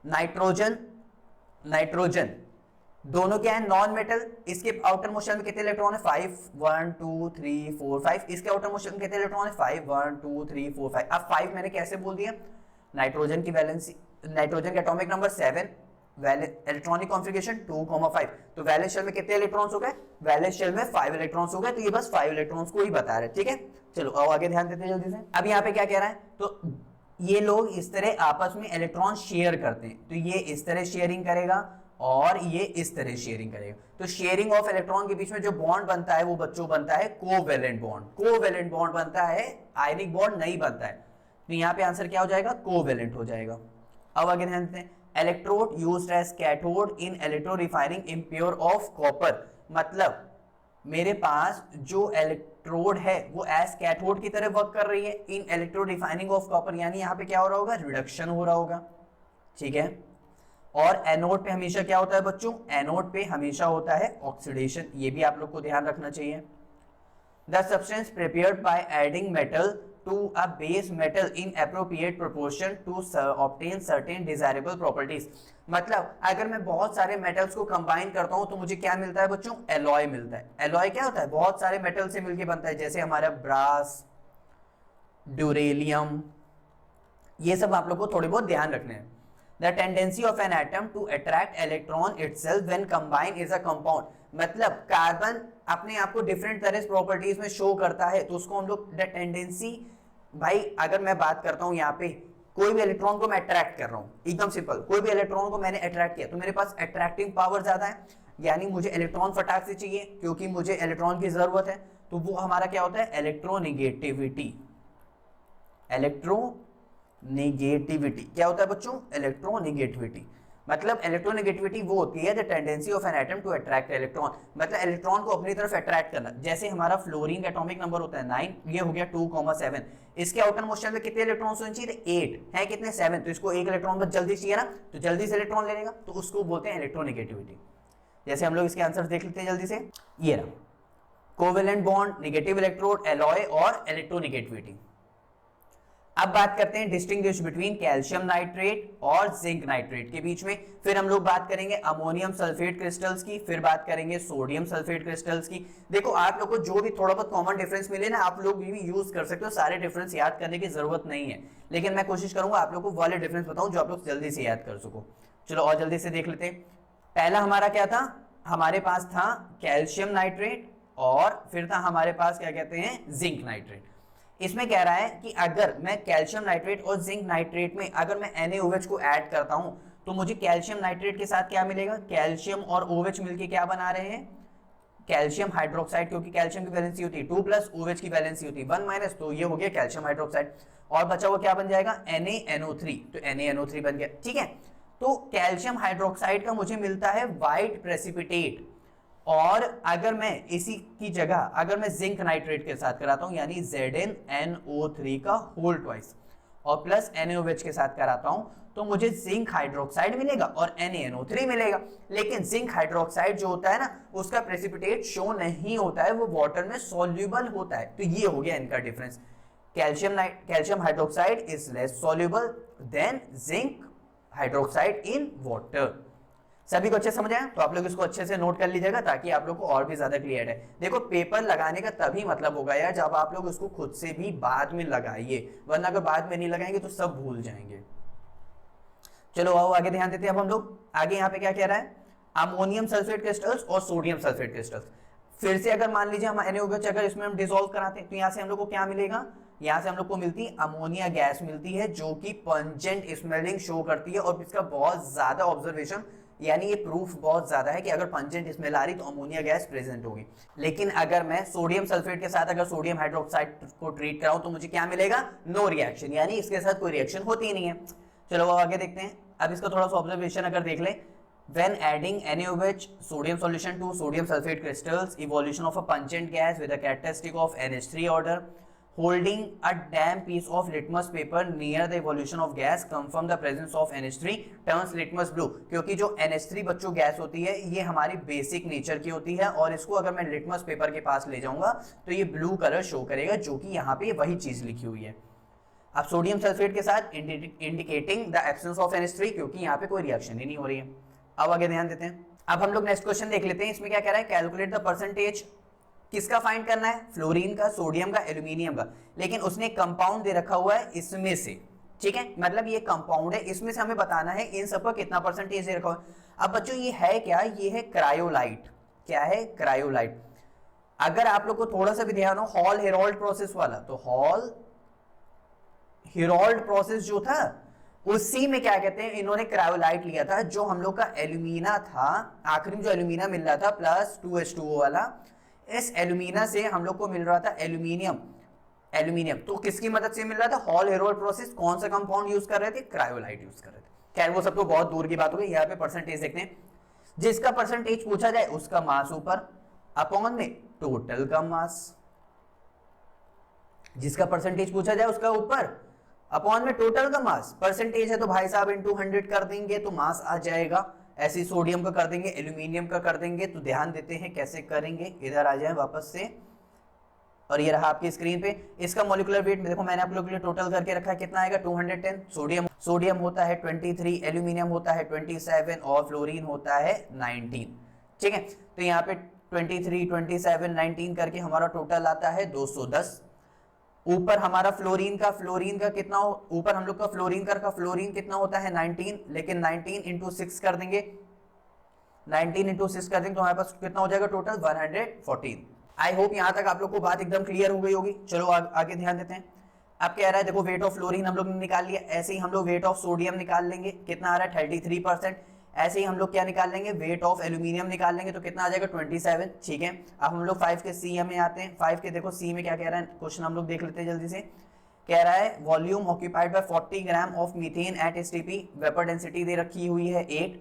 नाइट्रोजन नाइट्रोजन दोनों क्या है, नॉन मेटल, इसके आउटर मोशन में कितने इलेक्ट्रॉन है, 5, 1 2 3 4 5, इसके आउटर मोशन में कितने इलेक्ट्रॉन है, 5, 1 2 3 4 5। अब 5 मैंने कैसे बोल दिया, नाइट्रोजन की वैलेंसी, नाइट्रोजन का एटॉमिक नंबर 7, इलेक्ट्रॉनिक कॉन्फ़िगरेशन 2,5, तो वैलेंस शेल में कितने इलेक्ट्रॉन्स हो गए, वैलेंस शेल में 5 इलेक्ट्रॉन्स हो गए, तो ये बस 5 इलेक्ट्रॉन्स को ही बता रहे, ठीक है। चलो अब आगे ध्यान देते हैं जल्दी से। अब यहाँ पे क्या कह रहा है, तो ये लोग इस तरह आपस में इलेक्ट्रॉन शेयर करते हैं, तो ये इस तरह शेयरिंग करेगा और ये इस तरह शेयरिंग करेगा। तो शेयरिंग ऑफ इलेक्ट्रॉन के बीच में जो बॉन्ड बनता है वो बच्चों बनता है कोवेलेंट बॉन्ड। कोवेलेंट बॉन्ड बनता है, आयनिक बॉन्ड नहीं बनता है, तो यहाँ पे आंसर क्या हो जाएगा, कोवेलेंट हो जाएगा। अब आगे ध्यान देते हैं, electrode used as cathode in electro refining impure of copper. मतलब मेरे पास जो इलेक्ट्रोड है वो एज कैथोड की तरह वर्क कर रही है इन इलेक्ट्रो रिफाइनिंग ऑफ कॉपर, यानी यहाँ पे क्या हो रहा होगा, रिडक्शन हो रहा होगा, ठीक है। और एनोड पे हमेशा क्या होता है बच्चों, एनोड पे हमेशा होता है ऑक्सीडेशन, ये भी आप लोग को ध्यान रखना चाहिए। The substance prepared by adding metal to a base metal in appropriate proportion to obtain certain desirable properties। मतलब अगर मैं बहुत सारे मेटल्स को कंबाइन करता हूं तो मुझे क्या मिलता है बच्चों, एलॉय मिलता है। एलॉय क्या होता है, बहुत सारे मेटल से मिलके बनता है, जैसे हमारा ब्रास, ड्यूरेलियम, ये सब आप लोग को थोड़े बहुत ध्यान रखने हैं। The tendency of an atom to attract electron itself when combined is a compound। मतलब कार्बन अपने आप को डिफरेंट तरह से प्रॉपर्टीज में शो करता है, तो उसको हम लोग द टेंडेंसी, भाई अगर मैं बात करता हूं यहाँ पे कोई भी इलेक्ट्रॉन को मैं अट्रैक्ट कर रहा हूं, एकदम सिंपल, कोई भी इलेक्ट्रॉन को मैंने अट्रैक्ट किया तो मेरे पास अट्रैक्टिंग पावर ज्यादा है, यानी मुझे इलेक्ट्रॉन फटाक से चाहिए क्योंकि मुझे इलेक्ट्रॉन की जरूरत है, तो वो हमारा क्या होता है, इलेक्ट्रोनेगेटिविटी। इलेक्ट्रोनेगेटिविटी क्या होता है बच्चों, इलेक्ट्रोनेगेटिविटी। मतलब इलेक्ट्रोनेगेटिविटी वो होती है the tendency of an atom to attract electron, मतलब इलेक्ट्रॉन को अपनी तरफ अट्रैक्ट करना। जैसे हमारा फ्लोरीन का एटॉमिक नंबर होता है 9, ये हो गया 2,7, इसके आउटर मोस्ट शेल में कितने इलेक्ट्रॉन्स होने चाहिए? 8 है, कितने? 7, तो इसको एक इलेक्ट्रॉन बस जल्दी चाहिए ना, तो जल्दी से इलेक्ट्रॉन ले लेगा, तो उसको बोलते हैं इलेक्ट्रोनेगेटिविटी। जैसे हम लोग इसके आंसर देख लेते हैं जल्दी से, ये रहा covalent bond, negative electrode, alloy और इलेक्ट्रोनेगेटिविटी। अब बात करते हैं डिस्टिंग्विश बिटवीन कैल्शियम नाइट्रेट और जिंक नाइट्रेट के बीच में। फिर हम लोग बात करेंगे अमोनियम सल्फेट क्रिस्टल्स की, फिर बात करेंगे सोडियम सल्फेट क्रिस्टल्स की। देखो आप लोग को जो भी थोड़ा बहुत कॉमन डिफरेंस मिले ना, आप लोग भी यूज कर सकते हो, सारे डिफरेंस याद करने की जरूरत नहीं है, लेकिन मैं कोशिश करूंगा आप लोग को वाले डिफरेंस बताऊं जो आप लोग जल्दी से याद कर सको। चलो और जल्दी से देख लेते हैं। पहला हमारा क्या था? हमारे पास था कैल्शियम नाइट्रेट और फिर था हमारे पास क्या कहते हैं, जिंक नाइट्रेट। इसमें कह रहा है कि अगर मैं कैल्शियम नाइट्रेट और जिंक नाइट्रेट में अगर मैं NaOH को ऐड करता हूं तो मुझे कैल्शियम नाइट्रेट के साथ क्या मिलेगा? कैल्शियम और OH मिलके क्या बना रहे हैं? कैल्शियम हाइड्रोक्साइड, क्योंकि कैल्शियम की वैलेंसी होती है 2 प्लस, OH की वैलेंसी होती है 1 माइनस, तो ये हो गया कैल्शियम हाइड्रोक्साइड। और बचा हुआ क्या बन जाएगा? NaNO3, तो NaNO3 बन गया, ठीक है। तो कैल्शियम हाइड्रोक्साइड का मुझे मिलता है व्हाइट प्रेसिपिटेट, और अगर मैं इसी की जगह अगर मैं जिंक नाइट्रेट के साथ कराता हूं यानी ZnNO3 का होल ट्वाइस और प्लस NaOH के साथ कराता हूं तो मुझे जिंक हाइड्रोक्साइड मिलेगा और NaNO3 मिलेगा। लेकिन जिंक हाइड्रोक्साइड जो होता है ना, उसका प्रेसिपिटेट शो नहीं होता है, वो वाटर में सॉल्युबल होता है। तो ये हो गया इनका difference, calcium hydroxide is less soluble than zinc hydroxide in water. सभी को अच्छे समझ आया? तो आप लोग इसको अच्छे से नोट कर लीजिएगा ताकि आप लोग को और भी ज्यादा क्लियर है। देखो पेपर लगाने का तभी मतलब होगा यार जब आप लोग उसको खुद से भी बाद में लगाइए, वरना अगर बाद में नहीं लगाएंगे तो सब भूल जाएंगे। चलो आओ आगे ध्यान देते हैं। अब हम लोग आगे यहाँ पे क्या कह रहा है? अमोनियम सल्फेट क्रिस्टल्स और सोडियम सल्फेट क्रिस्टल्स। फिर से अगर मान लीजिए हम NaOH अगर इसमें हम डिसॉल्व कराते हैं तो यहाँ से हम लोग को क्या मिलेगा? यहाँ से हम लोग को मिलती अमोनिया गैस मिलती है जो कि पंजेंट स्मेलिंग शो करती है, और इसका बहुत ज्यादा ऑब्जर्वेशन यानी ये प्रूफ बहुत ज्यादा है कि अगर पंजेंट स्मेल आ रही तो अमोनिया गैस प्रेजेंट होगी। लेकिन अगर मैं सोडियम सल्फेट के साथ अगर सोडियम हाइड्रोक्साइड को ट्रीट कराऊं तो मुझे क्या मिलेगा? नो रिएक्शन, यानी इसके साथ कोई रिएक्शन होती ही नहीं है। चलो वो आगे देखते हैं। अब इसका थोड़ा सा ऑब्जर्वेशन अगर देख लें, when adding NaOH sodium solution to sodium sulfate crystals, evolution of a pungent gas with a characteristic of NH3 order holding a damp piece of litmus paper near the evolution of gas confirm the presence of NH3 turns litmus blue। क्योंकि जो NH3 बच्चों gas होती है ये हमारी basic nature की होती है, और इसको अगर मैं लिटमस पेपर के पास ले जाऊंगा तो ये ब्लू कलर शो करेगा, जो कि यहाँ पे वही चीज लिखी हुई है। अब सोडियम सल्फेट के साथ indicating the absence of NH3, क्योंकि यहाँ पे कोई रिएक्शन ही नहीं हो रही है। अब आगे ध्यान देते हैं। अब हम लोग नेक्स्ट क्वेश्चन देख लेते हैं। इसमें क्या कह रहा है? कैलकुलेट द परसेंटेज, किसका फाइंड करना है? फ्लोरीन का, सोडियम का, एल्यूमिनियम का। लेकिन उसने कंपाउंड दे रखा हुआ है इसमें से, ठीक है, मतलब ये कंपाउंड है, इसमें से हमें बताना है इन सब का कितना परसेंटेज दे रखा हुआ है। अब बच्चों ये है क्या? ये है क्रायोलाइट। क्या है? क्रायोलाइट। अगर आप लोग को थोड़ा सा भी ध्यान हो हॉल हेरोल्ड प्रोसेस वाला, तो हॉल हेरोल्ड प्रोसेस जो था उसी में क्या कहते हैं, इन्होंने क्रायोलाइट लिया था, जो हम लोग का एल्यूमिना था, आखिरी में जो एल्यूमिना मिल रहा था प्लस 2H2O वाला, इस एल्यूमिना से हम लोग को मिल रहा था एल्यूमिनियम। एल्यूमिनियम तो किसकी मदद से मिल रहा था? Hall Harold process. कौन सा कंपाउंड यूज कर रहे थे? क्रायोलाइट यूज कर रहे थे। खैर वो सब तो बहुत दूर की बात हो गई। यहाँ पे परसेंटेज देखते हैं। जिसका परसेंटेज पूछा जाए उसका मास ऊपर, अपॉन में टोटल का मास। जिसका परसेंटेज पूछा जाए उसका ऊपर, अपॉन में टोटल का मास। परसेंटेज है तो भाई साहब इनटू 100 कर देंगे तो मास आ जाएगा। ऐसे सोडियम का कर देंगे, एल्यूमिनियम का कर देंगे। तो ध्यान देते हैं कैसे करेंगे। इधर आ जाए वापस से, और ये रहा आपकी स्क्रीन पे। इसका मॉलिक्यूलर वेट देखो मैंने आप लोगों के लिए टोटल करके रखा है, कितना आएगा? 210। सोडियम होता है 23, एल्यूमिनियम होता है 27 और फ्लोरीन होता है 19। ठीक है, तो यहाँ पे 23, 27, 19 करके हमारा टोटल आता है 210। ऊपर हमारा फ्लोरीन का कितना ऊपर हम लोग का फ्लोरीन कितना होता है? 19, लेकिन 19 इंटू 6 कर देंगे, 19 इंटू 6 कर देंगे तो हमारे पास कितना हो जाएगा टोटल? 114। आई होप यहां तक आप लोग को बात एकदम क्लियर हो गई होगी। चलो आगे ध्यान देते हैं। अब कह रहा है देखो वेट ऑफ फ्लोरीन हम लोग ने निकाल लिया, ऐसे ही हम लोग वेट ऑफ सोडियम निकाल लेंगे, कितना आ रहा है? 33%। ऐसे ही हम लोग क्या निकाल लेंगे? वेट ऑफ एल्यूमिनियम निकाल लेंगे तो कितना आ जाएगा? 27। ठीक है, अब हम लोग 5 के सी में आते हैं। 5 के देखो सी में क्या कह रहा है क्वेश्चन, हम लोग देख लेते हैं जल्दी से। कह रहा है volume occupied by 40 gram of methane at STP, vapour density दे रखी हुई है 8।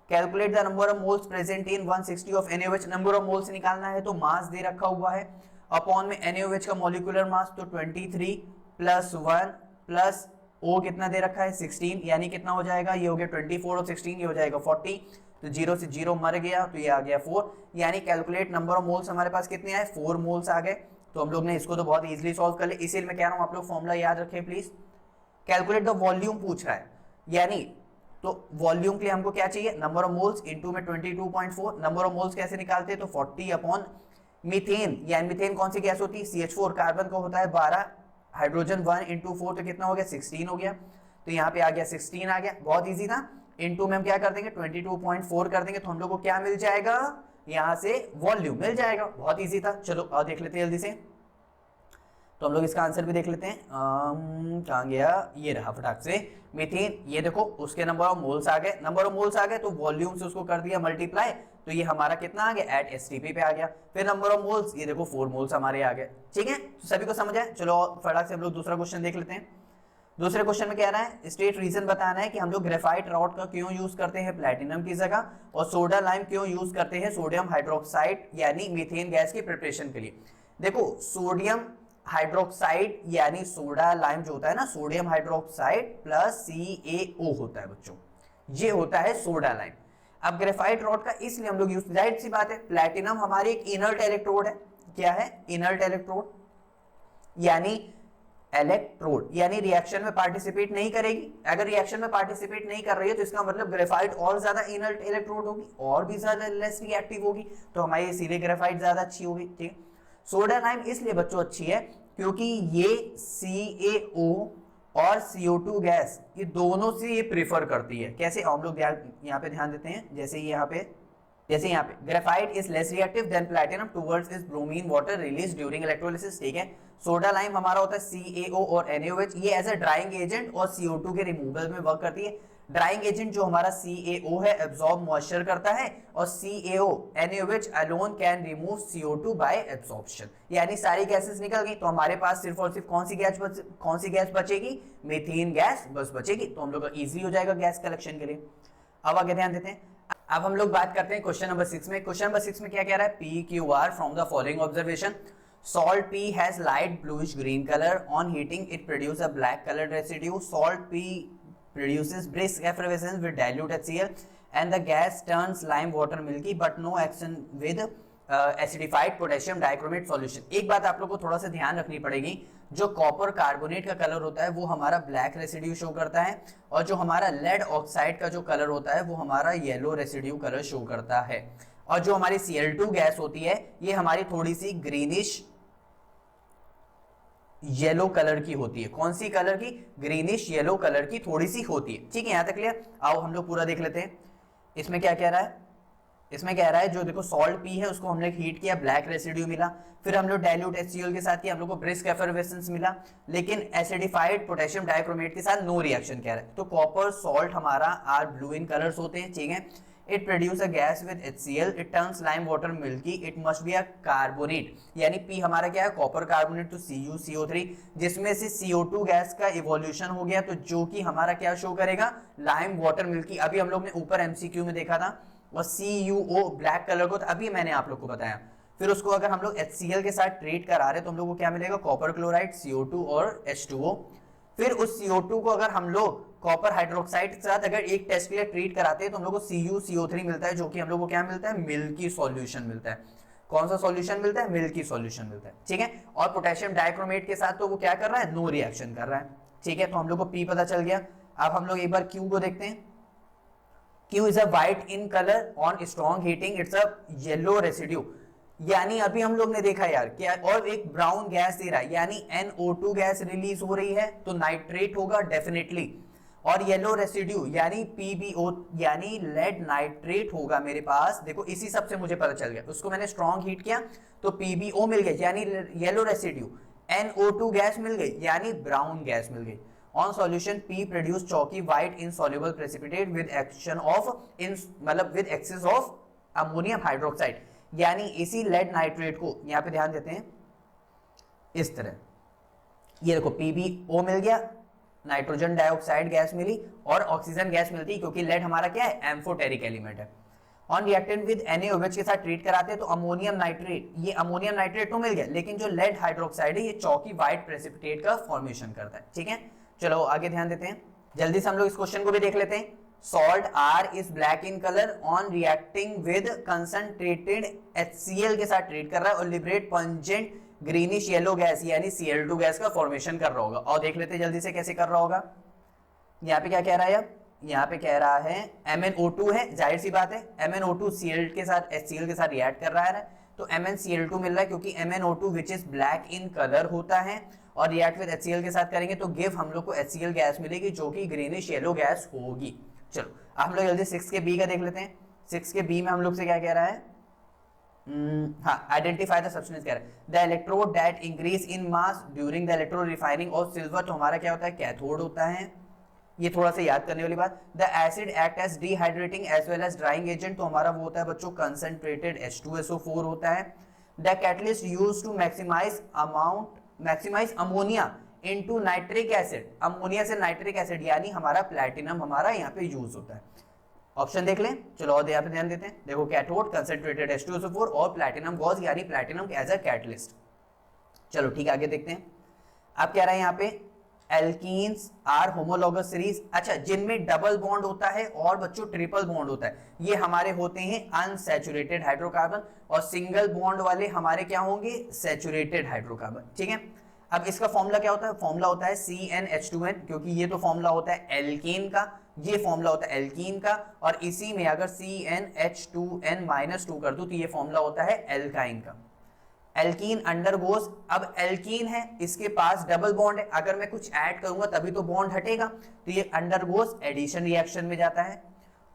Calculate the number of moles present in 160 of NaOH, number of moles निकालना है तो मास दे रखा हुआ है अपॉन में NaOH का मॉलिक्यूलर मास तो 23 प्लस 1 प्लस O कितना दे रखा है 16, यानी कितना हो जाएगा, ये हो गया 24 और 16, ये हो जाएगा 40, तो 0 से 0 मर गया तो ये आ गया 4, यानी कैलकुलेट नंबर ऑफ मोल्स हमारे पास कितने आए 4 मोल्स आ गए। तो हम लोग ने इसको तो बहुत इजीली सॉल्व कर लिया, इसीलिए मैं कह रहा हूं आप लोग फॉर्मूला याद रखें प्लीज। कैलकुलेट द वॉल्यूम पूछ रहा है, यानी तो वॉल्यूम के लिए हमको क्या चाहिए, नंबर ऑफ मोल्स इनटू में 22.4, नंबर ऑफ मोल्स कैसे निकालते हैं तो 40 अपॉन मीथेन, यानी मीथेन कौन सी गैस होती है CH4, कार्बन का होता है 12, हाइड्रोजन 1 इंटू 4 तो कितना हो गया 16 हो गया, तो यहाँ पे आ गया 16 आ गया, बहुत इजी था। इनटू में हम क्या कर देंगे 22.4 कर देंगे तो हम लोग को क्या मिल जाएगा, यहाँ से वॉल्यूम मिल जाएगा, बहुत इजी था। चलो और देख लेते हैं जल्दी से, तो हम लोग इसका आंसर भी देख लेते हैं। कहाँ गया, ये रहा फटाक से मीथेन, ये देखो उसके नंबर ऑफ मोल्स आ गए, नंबर ऑफ मोल्स आ गए तो वॉल्यूम से उसको कर दिया मल्टीप्लाई, तो ये हमारा कितना आ गया एट एसटीपी पे आ गया, फिर नंबर ऑफ मोल्स ये देखो 4 मोल्स हमारे आ गए, ठीक है, तो सभी को समझ आए। चलो फटाक से हम लोग दूसरा क्वेश्चन देख लेते हैं। दूसरे क्वेश्चन में कह रहा है स्टेट रीजन बताना है कि हम लोग ग्रेफाइट रॉड का क्यों यूज करते हैं प्लैटिनम की जगह, और सोडा लाइम क्यों यूज करते हैं सोडियम हाइड्रोक्साइड यानी मीथेन गैस की प्रिपरेशन के लिए। देखो सोडियम हाइड्रोक्साइड यानी सोडा लाइम जो होता है ना, सोडियम हाइड्रोक्साइड प्लस CaO होता है बच्चों, ये होता है सोडा लाइम। अब ग्रेफाइट रॉड का इसलिए हम लोग यूज, जाहिर सी बात है प्लैटिनम हमारी एक इनर्ट इलेक्ट्रोड है, क्या है इनर्ट इलेक्ट्रोड, यानी इलेक्ट्रोड यानी रिएक्शन में पार्टिसिपेट नहीं करेगी, अगर रिएक्शन में पार्टिसिपेट नहीं कर रही है तो इसका मतलब ग्रेफाइट और ज्यादा इनर्ट इलेक्ट्रोड होगी और भी ज्यादा लेस रिएक्टिव होगी, तो हमारी इसीलिए ग्रेफाइट ज्यादा अच्छी होगी, ठीक है। सोडा लाइम इसलिए बच्चों अच्छी है क्योंकि ये CaO और CO2 गैस ये दोनों से ये प्रेफर करती है, कैसे हम लोग यहाँ पे ध्यान देते हैं, जैसे यहाँ पे graphite is less reactive than platinum towards is bromine water release during electrolysis, ठीक है। सोडा लाइम हमारा होता है CaO और NaOH, ये एज अ ड्राइंग एजेंट और CO2 के रिमूवल में वर्क करती है। ड्राइंग एजेंट जो हमारा CaO है एब्जॉर्ब मॉइस्चर करता है, और CaO NaOH alone can remove CO2 bye absorption, यानी सारी गैसेस निकल गई तो हमारे पास सिर्फ और सिर्फ कौन सी गैस बचेगी, मीथेन गैस बस बचेगी, तो हम लोग का इजी हो जाएगा गैस कलेक्शन के लिए। अब आगे ध्यान देते हैं, अब हम लोग बात करते हैं क्वेश्चन नंबर 6 में। क्वेश्चन नंबर 6 में क्या कह रहा है, PQR from the following observation, salt P has light bluish green color, on heating it produces a black colored residue, salt P produces brisk effervescence with dilute HCl and the gas turns lime water milky but no action with acidified potassium dichromate solution। एक बात आप लोग को थोड़ा सा ध्यान रखनी पड़ेगी, जो कॉपर कार्बोनेट का कलर होता है वो हमारा ब्लैक रेसिड्यू शो करता है, और जो हमारा लेड ऑक्साइड का जो कलर होता है वो हमारा येलो रेसिड्यू कलर शो करता है, और जो हमारी Cl2 गैस होती है ये हमारी थोड़ी सी ग्रीनिश येलो कलर की होती है, कौन सी कलर की, ग्रीनिश येलो कलर की थोड़ी सी होती है, ठीक है, यहां तक क्लियर। आओ हम लोग पूरा देख लेते हैं, इसमें क्या कह रहा है, इसमें कह रहा है जो देखो सॉल्ट P है उसको हमने हीट किया, ब्लैक रेसिड्यू मिला, फिर हम लोग डाइल्यूट HCl के साथ किया, हम लोग को ब्रिस्क एफरवेसेंस मिला, लेकिन एसिडिफाइड पोटेशियम डाइक्रोमेट के साथ नो रिएक्शन कह रहा है। तो कॉपर सॉल्ट हमारा आर ब्लू इन कलर्स होते हैं, ठीक है। It produce a gas with HCl, it turns lime water milky, it must be a carbonate, यानी P हमारा क्या है कॉपर कार्बोनेट, तो CuCO3, जिसमें से CO2 गैस का इवोल्यूशन हो गया, तो जो कि हमारा क्या शो करेगा, लाइम वाटर मिल्की। अभी हम लोग ने ऊपर MCQ में देखा था, और CuO ब्लैक कलर को, तो अभी मैंने आप लोग को बताया। फिर उसको अगर हम लोग HCl के साथ ट्रीट करा रहे तो हम लोग को क्या मिलेगा, कॉपर क्लोराइड CO2 और H2O। फिर उस CO2 को अगर हम लोग कॉपर हाइड्रोक्साइड के साथ अगर एक टेस्ट के लिए ट्रीट कराते हैं तो हम लोग को CuCO3 मिलता है, जो कि हम लोग को क्या मिलता है, मिल्की सॉल्यूशन मिलता है। कौन सा सॉल्यूशन मिलता है, मिल्की सॉल्यूशन मिलता है, ठीक है। और पोटेशियम डाइक्रोमेट के साथ तो वो क्या कर रहा है, नो रिएक्शन कर रहा है, ठीक है। तो हम लोग को P पता चल गया। अब हम लोग एक बार Q को देखते हैं। Q is a white in colour, on strong heating it's a yellow residue, यानी अभी हम लोग ने देखा यार क्या, और एक ब्राउन गैस दे रहा है, यानी NO2 गैस रिलीज हो रही है तो नाइट्रेट होगा डेफिनेटली, और येलो रेसिड्यू यानी PbO यानी लेड नाइट्रेट होगा मेरे पास। देखो इसी सब से मुझे पता चल गया, उसको मैंने स्ट्रॉन्ग हीट किया तो PbO मिल गया यानी येलो रेसिड्यू, NO2 गैस मिल गई यानी ब्राउन गैस मिल गई। On solution P produce chalky white insoluble precipitate with action of in मतलब with excess of ammonium hydroxide, यानी इसी लेड नाइट्रेट को यहाँ पे ध्यान देते हैं इस तरह, ये देखो PbO मिल गया, नाइट्रोजन डाइऑक्साइड गैस मिली और ऑक्सीजन गैस मिलती है, क्योंकि लेड हमारा क्या है, एम्फोटेरिक एलिमेंट है। ऑन रिएक्टेंट विद NaOH के साथ ट्रीट कराते हैं तो अमोनियम नाइट्रेट, ये अमोनियम नाइट्रेट तो मिल गया, लेकिन जो लेड हाइड्रोक्साइड है ये चौकी व्हाइट प्रेसिपिटेट का फॉर्मेशन करता है। ठीक है, चलो आगे ध्यान देते हैं, जल्दी से हम लोग इस क्वेश्चन को भी देख लेते हैं। Salt R is black in colour on reacting with concentrated HCl के साथ ट्रीट कर रहा है और liberate pungent greenish yellow gas यानी Cl2 गैस का फॉर्मेशन कर रहा होगा। और देख लेते हैं जल्दी से कैसे कर रहा होगा। यहाँ पे क्या कह रहा है, अब यहाँ पे कह रहा है MnO2 है, जाहिर सी बात है MnO2 Cl के साथ HCl के साथ रिएक्ट कर रहा है, तो MnCl2 मिल रहा है, क्योंकि MnO2 which is black in colour होता है और रिएक्ट विद HCl के साथ करेंगे तो गिव हम लोग को HCl गैस मिलेगी जो कि ग्रीनिश येलो गैस होगी। चलो हम लोग जल्दी 6 के बी का देख लेते हैं। 6 के बी में हम लोग से क्या कह रहा है, हाँ, आइडेंटिफाई द सब्सटेंस कह रहा है। The electrode that increase in mass during the electro refining of silver, तो हमारा क्या होता है, कैथोड होता है। ये थोड़ा सा याद करने वाली बात। The acid act as dehydrating as well as drying agent, तो हमारा वो होता है बच्चों कंसंट्रेटेड H2SO4 होता है। The catalyst used to maximize ammonia into nitric acid, ammonia से नाइट्रिक एसिड यानी हमारा प्लैटिनम हमारा यहाँ पे यूज होता है। ऑप्शन देख लें, चलो और यहाँ पे ध्यान देते हैं। देखो कैथोड कंसंट्रेटेड H2SO4 और प्लैटिनम गॉज यानी प्लैटिनम एज अ कैटलिस्ट। चलो ठीक, आगे देखते हैं। अब कह रहा है यहाँ पे एल्कीन्स आर होमोलॉगस सीरीज, अच्छा जिनमें डबल बॉन्ड होता है और बच्चों ट्रिपल बॉन्ड होता है, ये हमारे होते हैं अनसैचुरेटेड हाइड्रोकार्बन, और सिंगल बॉन्ड वाले हमारे क्या होंगे, सैचुरेटेड हाइड्रोकार्बन। ठीक है, अब इसका फॉर्मूला क्या होता है, फॉर्मूला होता है CnH2n, क्योंकि ये तो फॉर्मूला होता है एल्कीन का, ये फॉर्मूला होता है एल्कीन का, और इसी में अगर CnH2n-2 कर दूं तो ये फॉर्मूला होता है एल्काइन का। एल्कीन अंडरगोज, अब एल्कीन है इसके पास डबल बॉन्ड है, अगर मैं कुछ ऐड करूंगा तभी तो बॉन्ड हटेगा, तो ये अंडरगोज एडिशन रिएक्शन में जाता है।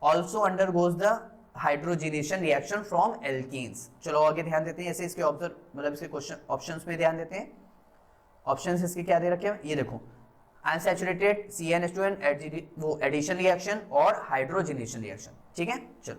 Also undergoes the hydrogenation reaction from alkenes. चलो आगे ध्यान देते हैं, ऐसे इसके ऑब्जर्व मतलब इसके क्वेश्चन ऑप्शंस में ध्यान देते हैं। ऑप्शंस इसके क्या दे रखे हैं, ये देखो अनसैचुरेटेड CnH2n वो एडिशन रिएक्शन और हाइड्रोजिनेशन रिएक्शन। ठीक है, चलो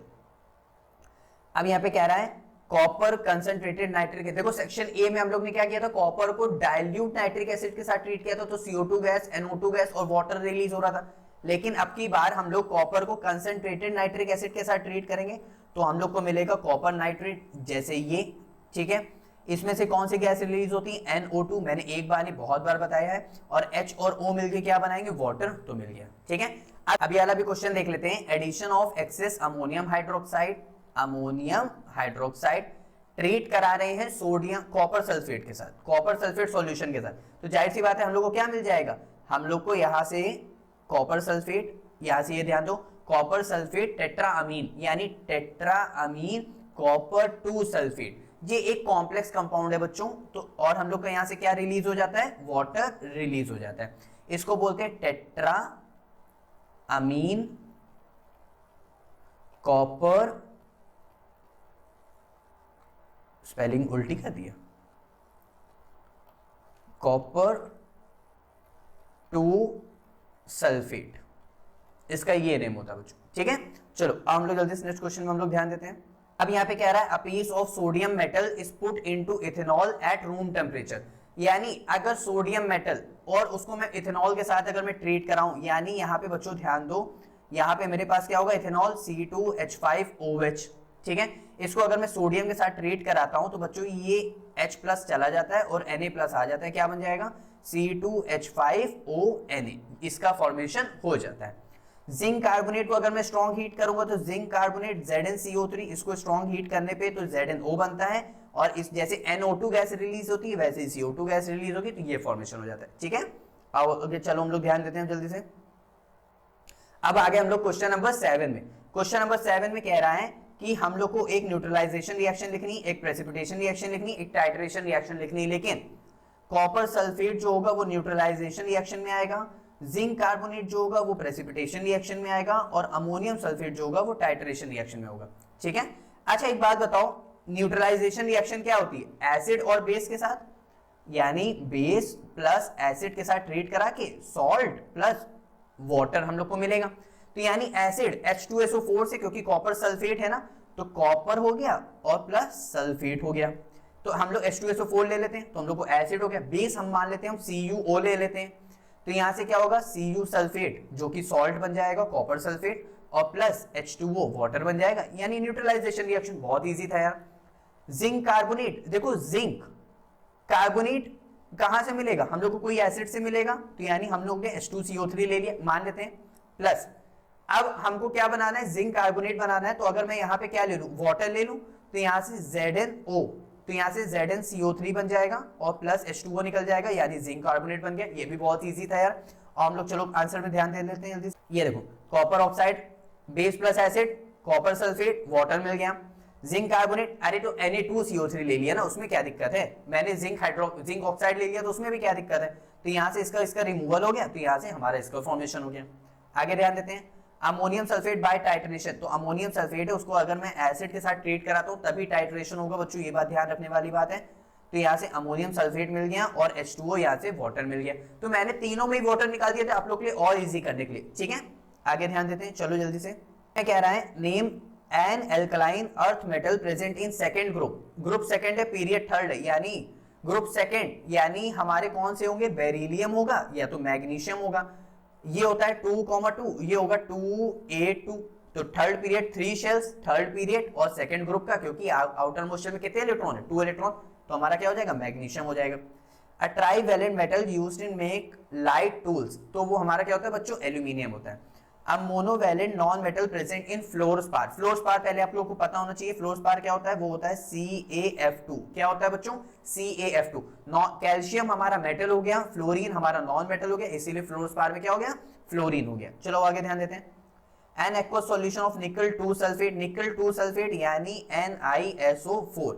अब यहाँ पे कह रहा है कॉपर कंसंट्रेटेड नाइट्रिक एसिड। देखो सेक्शन ए में हम लोग ने क्या किया था, कॉपर को डाइल्यूट नाइट्रिक एसिड के साथ ट्रीट किया था, तो CO2 गैस, NO2 गैस और वाटर रिलीज हो रहा था। लेकिन अब की बार हम लोग कॉपर को कंसंट्रेटेड नाइट्रिक एसिड के साथ ट्रीट करेंगे तो हम लोग को मिलेगा कॉपर नाइट्रेट, जैसे ये। ठीक है, इसमें से कौन सी गैस रिलीज होती है, NO2, मैंने एक बार नहीं बहुत बार बताया है, और H और O मिलके क्या बनाएंगे, वाटर, तो मिल गया। ठीक है, अब ये वाला भी क्वेश्चन देख लेते हैं। Addition of excess ammonium hydroxide treat करा रहे हैं सोडियम कॉपर सल्फेट के साथ, कॉपर सल्फेट सॉल्यूशन के साथ, तो जाहिर सी बात है हम लोग को क्या मिल जाएगा, हम लोग को यहाँ से कॉपर सल्फेट, यहाँ से ये ध्यान दो, कॉपर सल्फेट टेट्राअमीन यानी टेट्राअमीन कॉपर 2 सल्फेट, ये एक कॉम्प्लेक्स कंपाउंड है बच्चों। तो और हम लोग का यहाँ से क्या रिलीज हो जाता है, वाटर रिलीज हो जाता है। इसको बोलते हैं टेट्राअमीन कॉपर, स्पेलिंग उल्टी कर दिया, कॉपर 2 सल्फेट, इसका ये नेम होता है बच्चों। ठीक है, चलो अब हम लोग जल्दी से नेक्स्ट क्वेश्चन में हम लोग ध्यान देते हैं। अब यहाँ पे कह रहा है a piece of sodium metal is put into ethanol at room temperature, यानी अगर सोडियम मेटल और उसको मैं इथेनॉल के साथ अगर मैं ट्रीट कराऊं, यानी यहाँ पे बच्चों ध्यान दो, यहाँ पे मेरे पास क्या होगा, इथेनॉल C2H5OH। ठीक है, इसको अगर मैं सोडियम के साथ ट्रीट कराता हूं तो बच्चों ये H+ चला जाता है और Na+ आ जाता है, क्या बन जाएगा, C2H5ONa, इसका फॉर्मेशन हो जाता है। जिंक कार्बोनेट को अगर मैं स्ट्रॉन्ग हीट करूंगा तो जिंक कार्बोनेट ZnCO3, इसको स्ट्रॉन्ग हीट करने पे तो ZnO बनता है, और इस जैसे NO2 गैस रिलीज होती है वैसे CO2 गैस रिलीज होगी, तो ये फॉर्मेशन हो जाता है। ठीक है, अब चलो हम लोग ध्यान देते हैं जल्दी से। अब आगे हम लोग क्वेश्चन नंबर 7 में, क्वेश्चन नंबर 7 में कह रहा है कि हम लोग को एक न्यूट्रलाइजेशन रिएक्शन लिखनी, एक प्रेसिपिटेशन रिएक्शन लिखनी, एक टाइट्रेशन रिएक्शन लिखनी, लेकिन कॉपर सल्फेट जो होगा वो न्यूट्रलाइजेशन रिएक्शन में आएगा, जिंक कार्बोनेट जो होगा वो प्रेसिपिटेशन रिएक्शन में आएगा, और अमोनियम सल्फेट जो होगा वो टाइट्रेशन रिएक्शन में होगा। ठीक है, अच्छा एक बात बताओ, न्यूट्रलाइजेशन रिएक्शन क्या होती है, एसिड और बेस के साथ, यानी बेस प्लस एसिड के साथ ट्रीट करा के सॉल्ट प्लस वाटर हम लोग को मिलेगा। तो यानी एसिड H2SO4 से, क्योंकि कॉपर सल्फेट है ना, तो कॉपर हो गया और प्लस सल्फेट हो गया। तो हम लोग H2SO4 ले लेते हैं, तो हम लोग को एसिड हो गया। बेस हम मान लेते हैं, हम CuO ले लेते हैं, तो यहां से क्या होगा Cu सल्फेट जो कि सॉल्ट बन जाएगा, कॉपर सल्फेट, और प्लस H2O वाटर बन जाएगा, यानी न्यूट्रलाइजेशन रिएक्शन बहुत इजी था यार। जिंक कार्बोनेट, देखो जिंक कार्बोनेट कहां से मिलेगा, हम लोग को कोई एसिड से मिलेगा, तो यानी हम लोग ने H2CO3 ले लिया मान लेते हैं, प्लस अब हमको क्या बनाना है, जिंक कार्बोनेट बनाना है। तो अगर मैं यहाँ पे क्या ले लूं, वाटर ले लूं, तो यहां से ZnO, तो यहां से ZnCO3 बन जाएगा और प्लस H2O निकल जाएगा, यानी जिंक कार्बोनेट बन गया। ये भी बहुत इजी था यार। और हम लोग चलो आंसर में ध्यान दे लेते हैं जल्दी से। ये देखो copper oxide, base plus acid, copper sulphate, water मिल गया, जिंक कार्बोनेट, अरे तो Na2CO3 ले लिया ना, उसमें क्या दिक्कत है, मैंने जिंक ऑक्साइड ले लिया तो उसमें भी क्या दिक्कत है। तो यहाँ से इसका रिमूवल हो गया, तो यहाँ से हमारा इसका फॉर्मेशन हो गया। आगे ध्यान देते हैं, अमोनियम सल्फेट बाय टाइट्रेशन, तो अमोनियम सल्फेट है, उसको अगर मैं एसिड के साथ ट्रीट कराता हूँ तभी टाइट्रेशन होगा बच्चों, ये बात ध्यान रखने वाली बात है। तो यहाँ से अमोनियम सल्फेट मिल गया और H2O यहाँ से वाटर मिल गया। तो मैंने तीनों में वाटर निकाल दिया था आप लोग के लिए और इजी करने के लिए, ठीक है। आगे ध्यान देते हैं, चलो जल्दी से। क्या कह रहा है, name an alkaline earth metal present in second group, group second है, पीरियड थर्ड है, यानी ग्रुप सेकेंड यानी हमारे कौन से होंगे, बेरिलियम होगा या तो मैग्नीशियम होगा। ये होता है 2,2, ये होगा 2A2, तो third period 3 shells, third period और सेकंड ग्रुप का, क्योंकि आउटर मोस्ट शेल में कितने इलेक्ट्रॉन है, 2 इलेक्ट्रॉन, तो हमारा क्या हो जाएगा, मैग्नीशियम हो जाएगा। A trivalent metal used in make light tools, तो वो हमारा क्या होता है बच्चों, एल्यूमिनियम होता है। अब मोनोवैलेंट नॉन मेटल प्रेजेंट इन फ्लोरस्पार, फ्लोरस्पार पहले आप लोगों को पता होना चाहिए, फ्लोरस्पार क्या होता है, वो होता है CaF2। क्या होता है बच्चों, CaF2। कैल्शियम हमारा मेटल हो गया, फ्लोरीन हमारा नॉन मेटल हो गया, इसीलिए फ्लोरस्पार में क्या हो गया, फ्लोरीन हो गया। चलो आगे ध्यान देते हैं, एन एक्वस सॉल्यूशन ऑफ निकल 2 सल्फेट, निकल 2 सल्फेट यानी NiSO4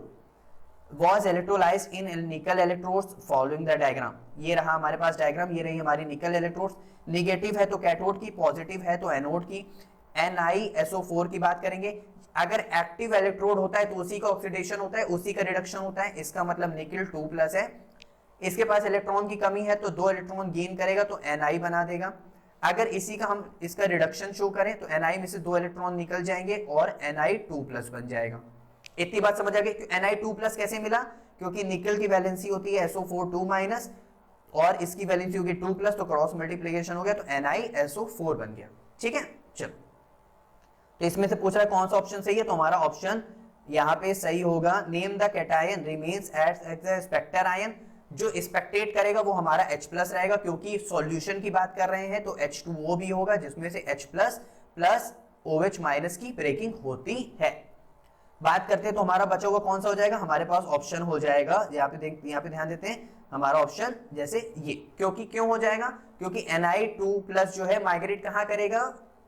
was electrolyzed in nickel electrodes following the diagram। ये रहा हमारे पास डायग्राम, ये रही हमारी निकल इलेक्ट्रोड्स, निगेटिव है तो कैथोड की, पॉजिटिव है तो एनोड की। NiSO4 की बात करेंगे, अगर एक्टिव इलेक्ट्रोड होता है तो उसी का ऑक्सीडेशन होता है, उसी का रिडक्शन होता है, इसका मतलब निकल 2+ है। इसके पास इलेक्ट्रॉन की कमी है तो 2 इलेक्ट्रॉन गेन करेगा तो Ni बना देगा। अगर इसी का हम इसका रिडक्शन शो करें तो Ni में से 2 इलेक्ट्रॉन निकल जाएंगे और Ni2+ बन जाएगा। इतनी बात समझ आ गई। Ni2+ कैसे मिला, क्योंकि निकल की वैलेंसी होती है SO4 2- और इसकी वैलेंसी होगी 2+, तो क्रॉस मल्टीप्लिकेशन हो गया तो NiSO4 बन गया, ठीक है। चलो तो इसमें से पूछ रहा है कौन सा ऑप्शन सही है, तो हमारा ऑप्शन यहाँ पे सही होगा, name the cation remains at spectator ion, जो स्पेक्टेट करेगा वो हमारा H+ रहेगा, क्योंकि सॉल्यूशन की बात कर रहे हैं तो H2O भी होगा जिसमें से H+ प्लस OH- की ब्रेकिंग होती है। बात करते हैं तो हमारा बचा हुआ कौन सा हो जाएगा, हमारे पास ऑप्शन हो जाएगा, यहाँ पे ध्यान देते हैं, हमारा ऑप्शन जैसे ये, क्योंकि क्यों हो जाएगा, क्योंकि Ni2+ जो है माइग्रेट कहां करेगा,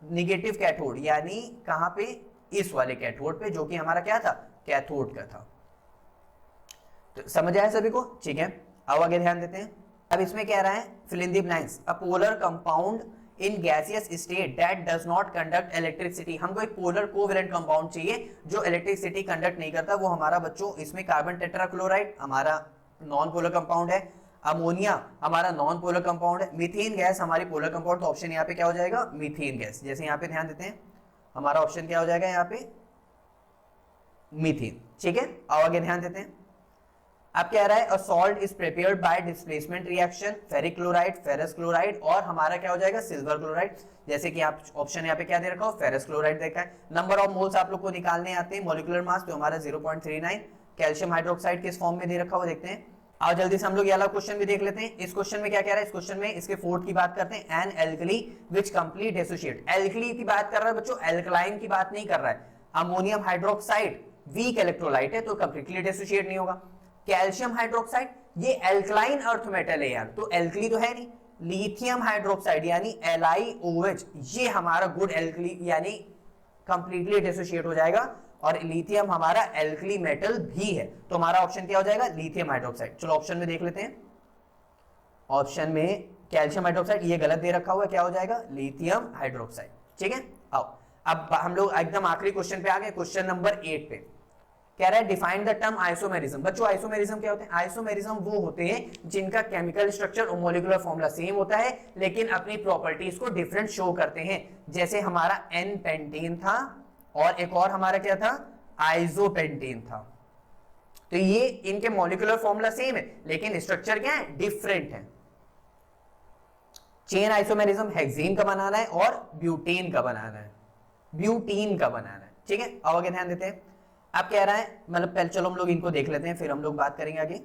निगेटिव कैथोड, यानी कहां पे, इस वाले कैथोड पे, जो कि हमारा क्या था, कैथोड का था। तो समझ आया सभी को, ठीक है। अब आगे ध्यान देते हैं, अब इसमें कह रहा है fill in the blanks, a polar compound in gaseous state that does not conduct electricity. हमको एक पोलर कोवेलेंट कंपाउंड चाहिए जो इलेक्ट्रिसिटी कंडक्ट नहीं करता, वो हमारा बच्चों इसमें कार्बन टेट्राक्लोराइड हमारा नॉन पोलर कंपाउंड है, अमोनिया हमारा नॉन पोलर कंपाउंड है, मीथेन गैस हमारी पोलर कंपाउंड, तो ऑप्शन यहाँ पे क्या हो जाएगा, मीथेन गैस। जैसे यहाँ पे ध्यान देते हैं, हमारा ऑप्शन क्या हो जाएगा यहाँ पे, मीथेन, ठीक है। अब आगे ध्यान देते हैं, अब कह रहा है a salt is prepared by displacement reaction, ferric chloride, ferrous chloride, और हमारा क्या हो जाएगा, सिल्वर क्लोराइड। जैसे कि आप ऑप्शन यहाँ पे क्या दे रखा हो, फेरस क्लोराइड देखा है। नंबर ऑफ मोल्स आप लोग को निकालने आते हैं, मॉलिक्यूलर मास तो हमारा 0.39, कैल्शियम हाइड्रोक्साइड किस फॉर्म में दे रखा हो देखते हैं। और जल्दी से हम लोग ये वाला क्वेश्चन भी देख लेते हैं। इस क्वेश्चन में क्या कह रहा है, इस क्वेश्चन में इसके फोर्थ की बात करते हैं, an alkali which complete associate, alkali की बात कर रहा है बच्चों, एल्कलाइन की बात नहीं कर रहा है। अमोनियम हाइड्रोक्साइड वीक इलेक्ट्रोलाइट है तो कंप्लीटली डिसोसिएट नहीं होगा। कैल्शियम हाइड्रोक्साइड ये एल्कलाइन अर्थ मेटल है यार, तो एल्कली तो है नहीं। लिथियम हाइड्रोक्साइड यानी LiOH, ये हमारा गुड एल्कली यानी कंप्लीटली डिसोसिएट हो जाएगा, और लिथियम हमारा एल्कली मेटल भी है, तो हमारा ऑप्शन क्या हो जाएगा, लिथियम हाइड्रोक्साइड। चलो ऑप्शन में देख लेते हैं, ऑप्शन में कैल्शियम हाइड्रोक्साइड ये गलत दे रखा हुआ है, क्या हो जाएगा, लिथियम हाइड्रोक्साइड, ठीक है। आओ अब हम लोग एकदम आखिरी क्वेश्चन पे आ गए, क्वेश्चन नंबर 8 पे कह रहा है डिफाइन द टर्म आइसोमेरिज्म। बच्चों आइसोमेरिज्म क्या होते हैं, आइसोमेरिज्म वो होते हैं जिनका केमिकल स्ट्रक्चर और मॉलिक्यूलर फॉर्मूला सेम होता है लेकिन अपनी प्रॉपर्टीज को डिफरेंट शो करते हैं। जैसे हमारा एन पेंटेन था और एक और हमारा क्या था, आइसोपेंटेन था। तो ये इनके मॉलिक्यूलर फॉर्मूला सेम है लेकिन स्ट्रक्चर क्या है, डिफरेंट है। चेन आइसोमेरिज्म हेक्सेन का बनाना है और ब्यूटेन का बनाना है, ब्यूटीन का बनाना है। ठीक है, अब आगे ध्यान देते हैं। अब कह रहा है, मतलब पहले चलो हम लोग इनको देख लेते हैं फिर हम लोग बात करेंगे आगे।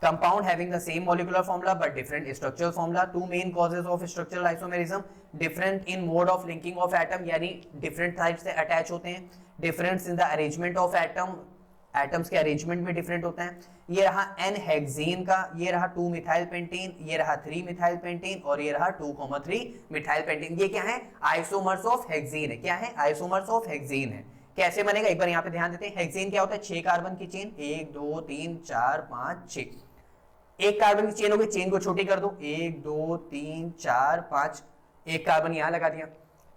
Compound having the same molecular formula but different structural formula, two main causes of structural isomerism, different in mode of linking of atom, यानी डिफरेंट टाइप से अटैच होते हैं, difference in the arrangement of atom, atoms के arrangement में different होता है। ये रहा एन हेक्सेन का, ये रहा 2 मिथाइल पेंटेन, ये रहा 3 मिथाइल पेंटेन और ये रहा 2,3 मिथाइल पेंटेन। ये क्या है, आइसोमर्स ऑफ हेक्सेन है। क्या है, आइसोमर्स ऑफ हेक्सेन है। कैसे बनेगा एक बार यहाँ पे ध्यान देते हैं। हेक्सेन क्या होता है, 6 कार्बन की चेन, 1 2 3 4 5 6, एक कार्बन की चेन होगी, चेन को छोटी कर दो, 1 2 3 4 5, एक कार्बन यहां लगा दिया।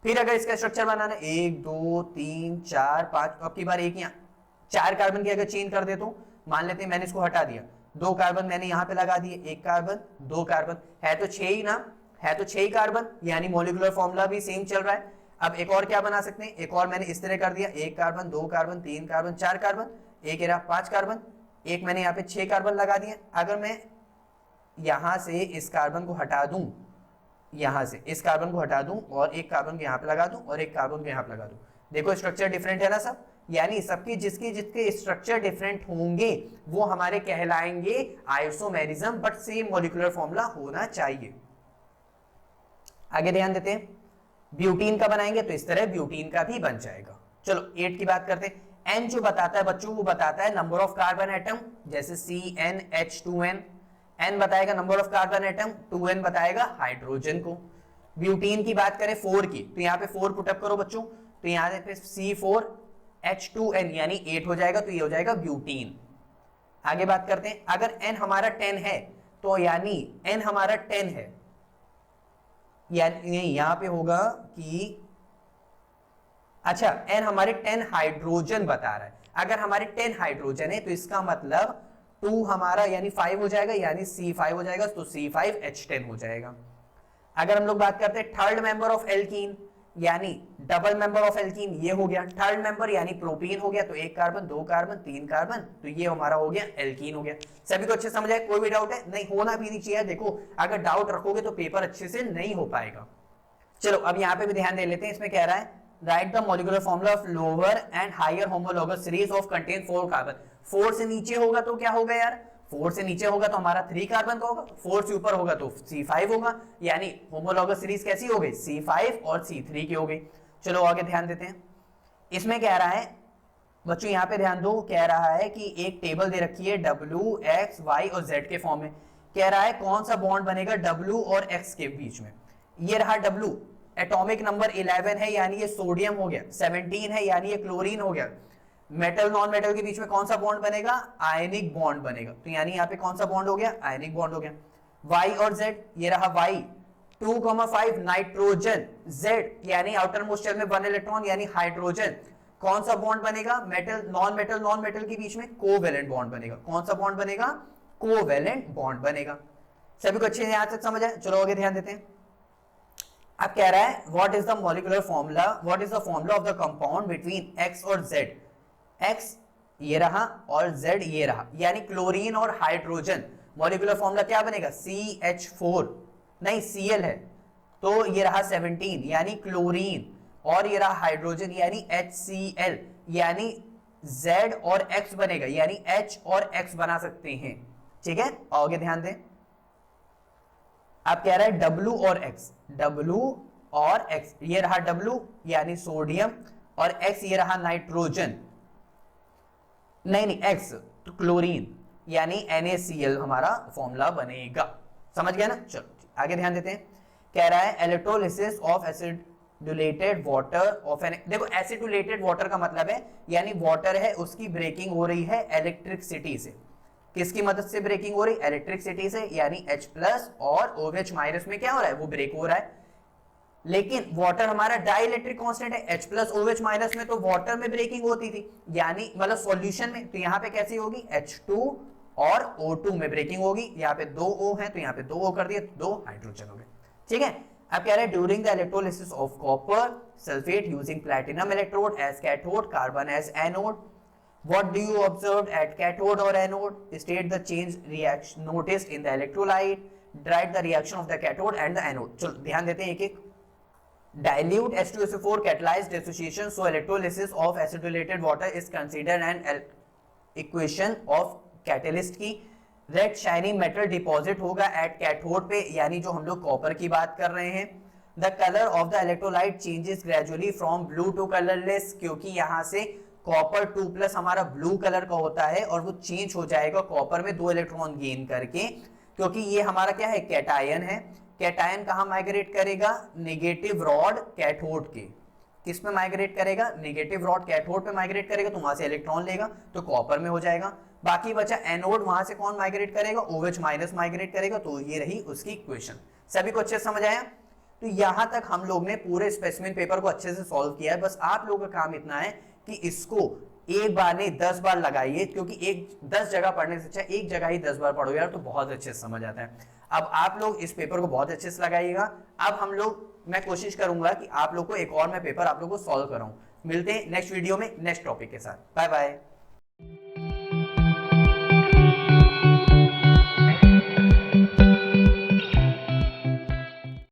फिर अगर इसका स्ट्रक्चर बनाना है 1 2 3 4 5, अब की बार एक यहाँ 4 कार्बन की अगर चेन कर दे तो मान लेते हैं मैंने इसको हटा दिया, 2 कार्बन मैंने यहां पे लगा दिए, 1 कार्बन 2 कार्बन, है तो 6 ही ना, है तो 6 ही कार्बन, यानी मॉलिक्यूलर फॉर्मूला भी सेम चल रहा है। अब एक और क्या बना सकते हैं, एक और मैंने इस तरह कर दिया, 1 कार्बन 2 कार्बन 3 कार्बन 4 कार्बन, एक रहा 5 कार्बन, एक मैंने यहाँ पे 6 कार्बन लगा दिए। अगर मैं यहां से इस कार्बन को हटा दूं, यहां से इस कार्बन को हटा दूं और एक कार्बन को यहां पे लगा दूं और एक कार्बन को यहां पे लगा दूं, देखो स्ट्रक्चर डिफरेंट है ना सब, यानी सबकी जिसके जिसके स्ट्रक्चर डिफरेंट होंगे वो हमारे कहलाएंगे isomerism, but same molecular formula होना चाहिए। आगे ध्यान देते हैं, ब्यूटीन का बनाएंगे तो इस तरह ब्यूटीन का भी बन जाएगा। चलो 8 की बात करते हैं। एन जो बताता है बच्चों, वो बताता है नंबर ऑफ कार्बन एटम, जैसे CnH2n, एन बताएगा number of carbon atom, 2n बताएगा हाइड्रोजन को। ब्यूटीन की बात करें 4 की, तो यहाँ पे 4 पुटअप करो बच्चों, तो यहाँ पे C4H2n यानी 8 हो जाएगा, तो ये हो जाएगा ब्यूटीन। आगे बात करते हैं, अगर n हमारा 10 है तो यानी n हमारा 10 है, यानी यहां पे होगा कि अच्छा n हमारे 10 हाइड्रोजन बता रहा है। अगर हमारे 10 हाइड्रोजन है तो इसका मतलब 2 हमारा यानी 5 हो जाएगा, यानी C5 हो जाएगा, तो C5H10 हो जाएगा। अगर हम लोग बात करते हैं थर्ड मेंबर ऑफ एल्कीन, यानी डबल मेंबर ऑफ एल्कीन, ये हो गया थर्ड मेंबर, यानी प्रोपीन हो गया, तो 1 कार्बन 2 कार्बन 3 कार्बन, तो ये हमारा हो गया एल्कीन हो गया। सभी को अच्छे समझ आए, कोई भी डाउट है? नहीं, होना भी नहीं चाहिए। देखो अगर डाउट रखोगे तो पेपर अच्छे से नहीं हो पाएगा। चलो अब यहाँ पे भी ध्यान दे लेते हैं। इसमें कह रहा है write the molecular formula of lower and higher homologous series of contain 4 carbon. 4 से नीचे होगा तो क्या होगा यार, 4 से नीचे होगा तो हमारा 3 कार्बन का होगा, 4 से ऊपर होगा तो C5 होगा, यानी होमोलॉगस सीरीज कैसी हो गई, C5 और C3 की हो गई। चलो आगे ध्यान देते हैं। इसमें कह रहा है बच्चों, यहाँ पे ध्यान दो, कह रहा है कि एक टेबल दे रखी है W, X, Y और Z के फॉर्म में। कह रहा है कौन सा बॉन्ड बनेगा W और X के बीच में। ये रहा W, एटॉमिक नंबर 11 है यानी ये सोडियम हो गया, 17 है यानी ये क्लोरीन हो गया। मेटल नॉन मेटल के बीच में कौन सा बॉन्ड बनेगा, आयनिक बॉन्ड बनेगा, तो यानी यहाँ पे कौन सा बॉन्ड हो गया, आयनिक बॉन्ड हो गया। Y और Z, ये रहा Y, 2,5 नाइट्रोजन, Z यानी आउटर मोस्ट शेल में 1 इलेक्ट्रॉन यानी हाइड्रोजन, कौन सा बॉन्ड बनेगा, मेटल नॉन मेटल के बीच में कोवेलेंट बॉन्ड बनेगा। कौन सा बॉन्ड बनेगा, कोवेलेंट बॉन्ड बनेगा। सभी को अच्छे से यहां तक समझ आए। चलो आगे ध्यान देते हैं। अब कह रहा है what is the molecular formula, what is the formula of the compound between X और Z। X ये रहा और Z ये रहा, यानी क्लोरीन और हाइड्रोजन, मॉलिक्यूलर फॉर्मूला क्या बनेगा, CH4 नहीं Cl है, तो ये रहा 17 यानी क्लोरीन, और ये रहा हाइड्रोजन यानी HCl, यानी Z और X बनेगा, यानी H और X बना सकते हैं। ठीक है, आगे ध्यान दें। अब कह रहा है W और X, W और X, ये रहा W यानी सोडियम और X ये रहा नाइट्रोजन, नहीं X तो क्लोरीन, यानी NaCl हमारा फॉर्मूला बनेगा। समझ गया ना। चलो आगे ध्यान देते हैं। कह रहा है electrolysis of acidulated water of N, देखो एसिडुलेटेड वाटर का मतलब है यानी वाटर है उसकी ब्रेकिंग हो रही है इलेक्ट्रिसिटी से। किसकी मदद से ब्रेकिंग हो रही है, इलेक्ट्रिसिटी से, यानी H+ और OH- में क्या हो रहा है, वो ब्रेक हो रहा है। लेकिन वाटर हमारा डाइलेक्ट्रिक कांस्टेंट है, H+ OH- में तो वाटर में ब्रेकिंग होती थी, यानी मतलब सॉल्यूशन में, तो यहाँ पे कैसी होगी, H2 और O2 में ब्रेकिंग होगी। यहाँ पे 2 O है तो यहाँ पे 2 O कर दिए, 2 हाइड्रोजन हो गए। ठीक है, अब कह रहे हैं during the electrolysis of copper sulphate using platinum electrode as cathode, carbon as anode, What do you observe at cathode or anode? State the change reaction noticed in the electrolyte. Write the reaction of the cathode and the anode. चलो ध्यान देते हैं एक एक. Dilute H2SO4 catalyzed dissociation, so electrolysis of acidulated water is considered an equation of catalyst की. Red shining metal deposit होगा at cathode पे, यानी जो हम लोग कॉपर की बात कर रहे हैं. The colour of the electrolyte changes gradually from blue to colourless, क्योंकि यहाँ से कॉपर 2+ हमारा ब्लू कलर का होता है और वो चेंज हो जाएगा कॉपर में 2 इलेक्ट्रॉन गेन करके, क्योंकि ये हमारा क्या है, कैटायन है. कैटायन कहाँ माइग्रेट करेगा, नेगेटिव रॉड कैथोड के. किस में माइग्रेट करेगा, नेगेटिव रॉड कैथोड पे माइग्रेट करेगा, तो वहां से इलेक्ट्रॉन लेगा तो कॉपर में हो जाएगा. बाकी बचा एनोड, वहां से कौन माइग्रेट करेगा, OH- माइग्रेट करेगा. तो ये रही उसकी इक्वेशन. सभी को अच्छे से समझ आया. तो यहां तक हम लोग ने पूरे स्पेसिमेन पेपर को अच्छे से सॉल्व किया है. बस आप लोगों का काम इतना है कि इसको एक बार नहीं 10 बार लगाइए, क्योंकि 10 जगह पढ़ने से अच्छा एक जगह ही 10 बार पढ़ो यार, तो बहुत अच्छे से समझ आता है. अब आप लोग इस पेपर को बहुत अच्छे से लगाइएगा. अब हम लोग, मैं कोशिश करूंगा कि आप लोग को एक और मैं पेपर आप लोग को सॉल्व कराऊं. मिलते हैं नेक्स्ट वीडियो में नेक्स्ट टॉपिक के साथ. Bye bye.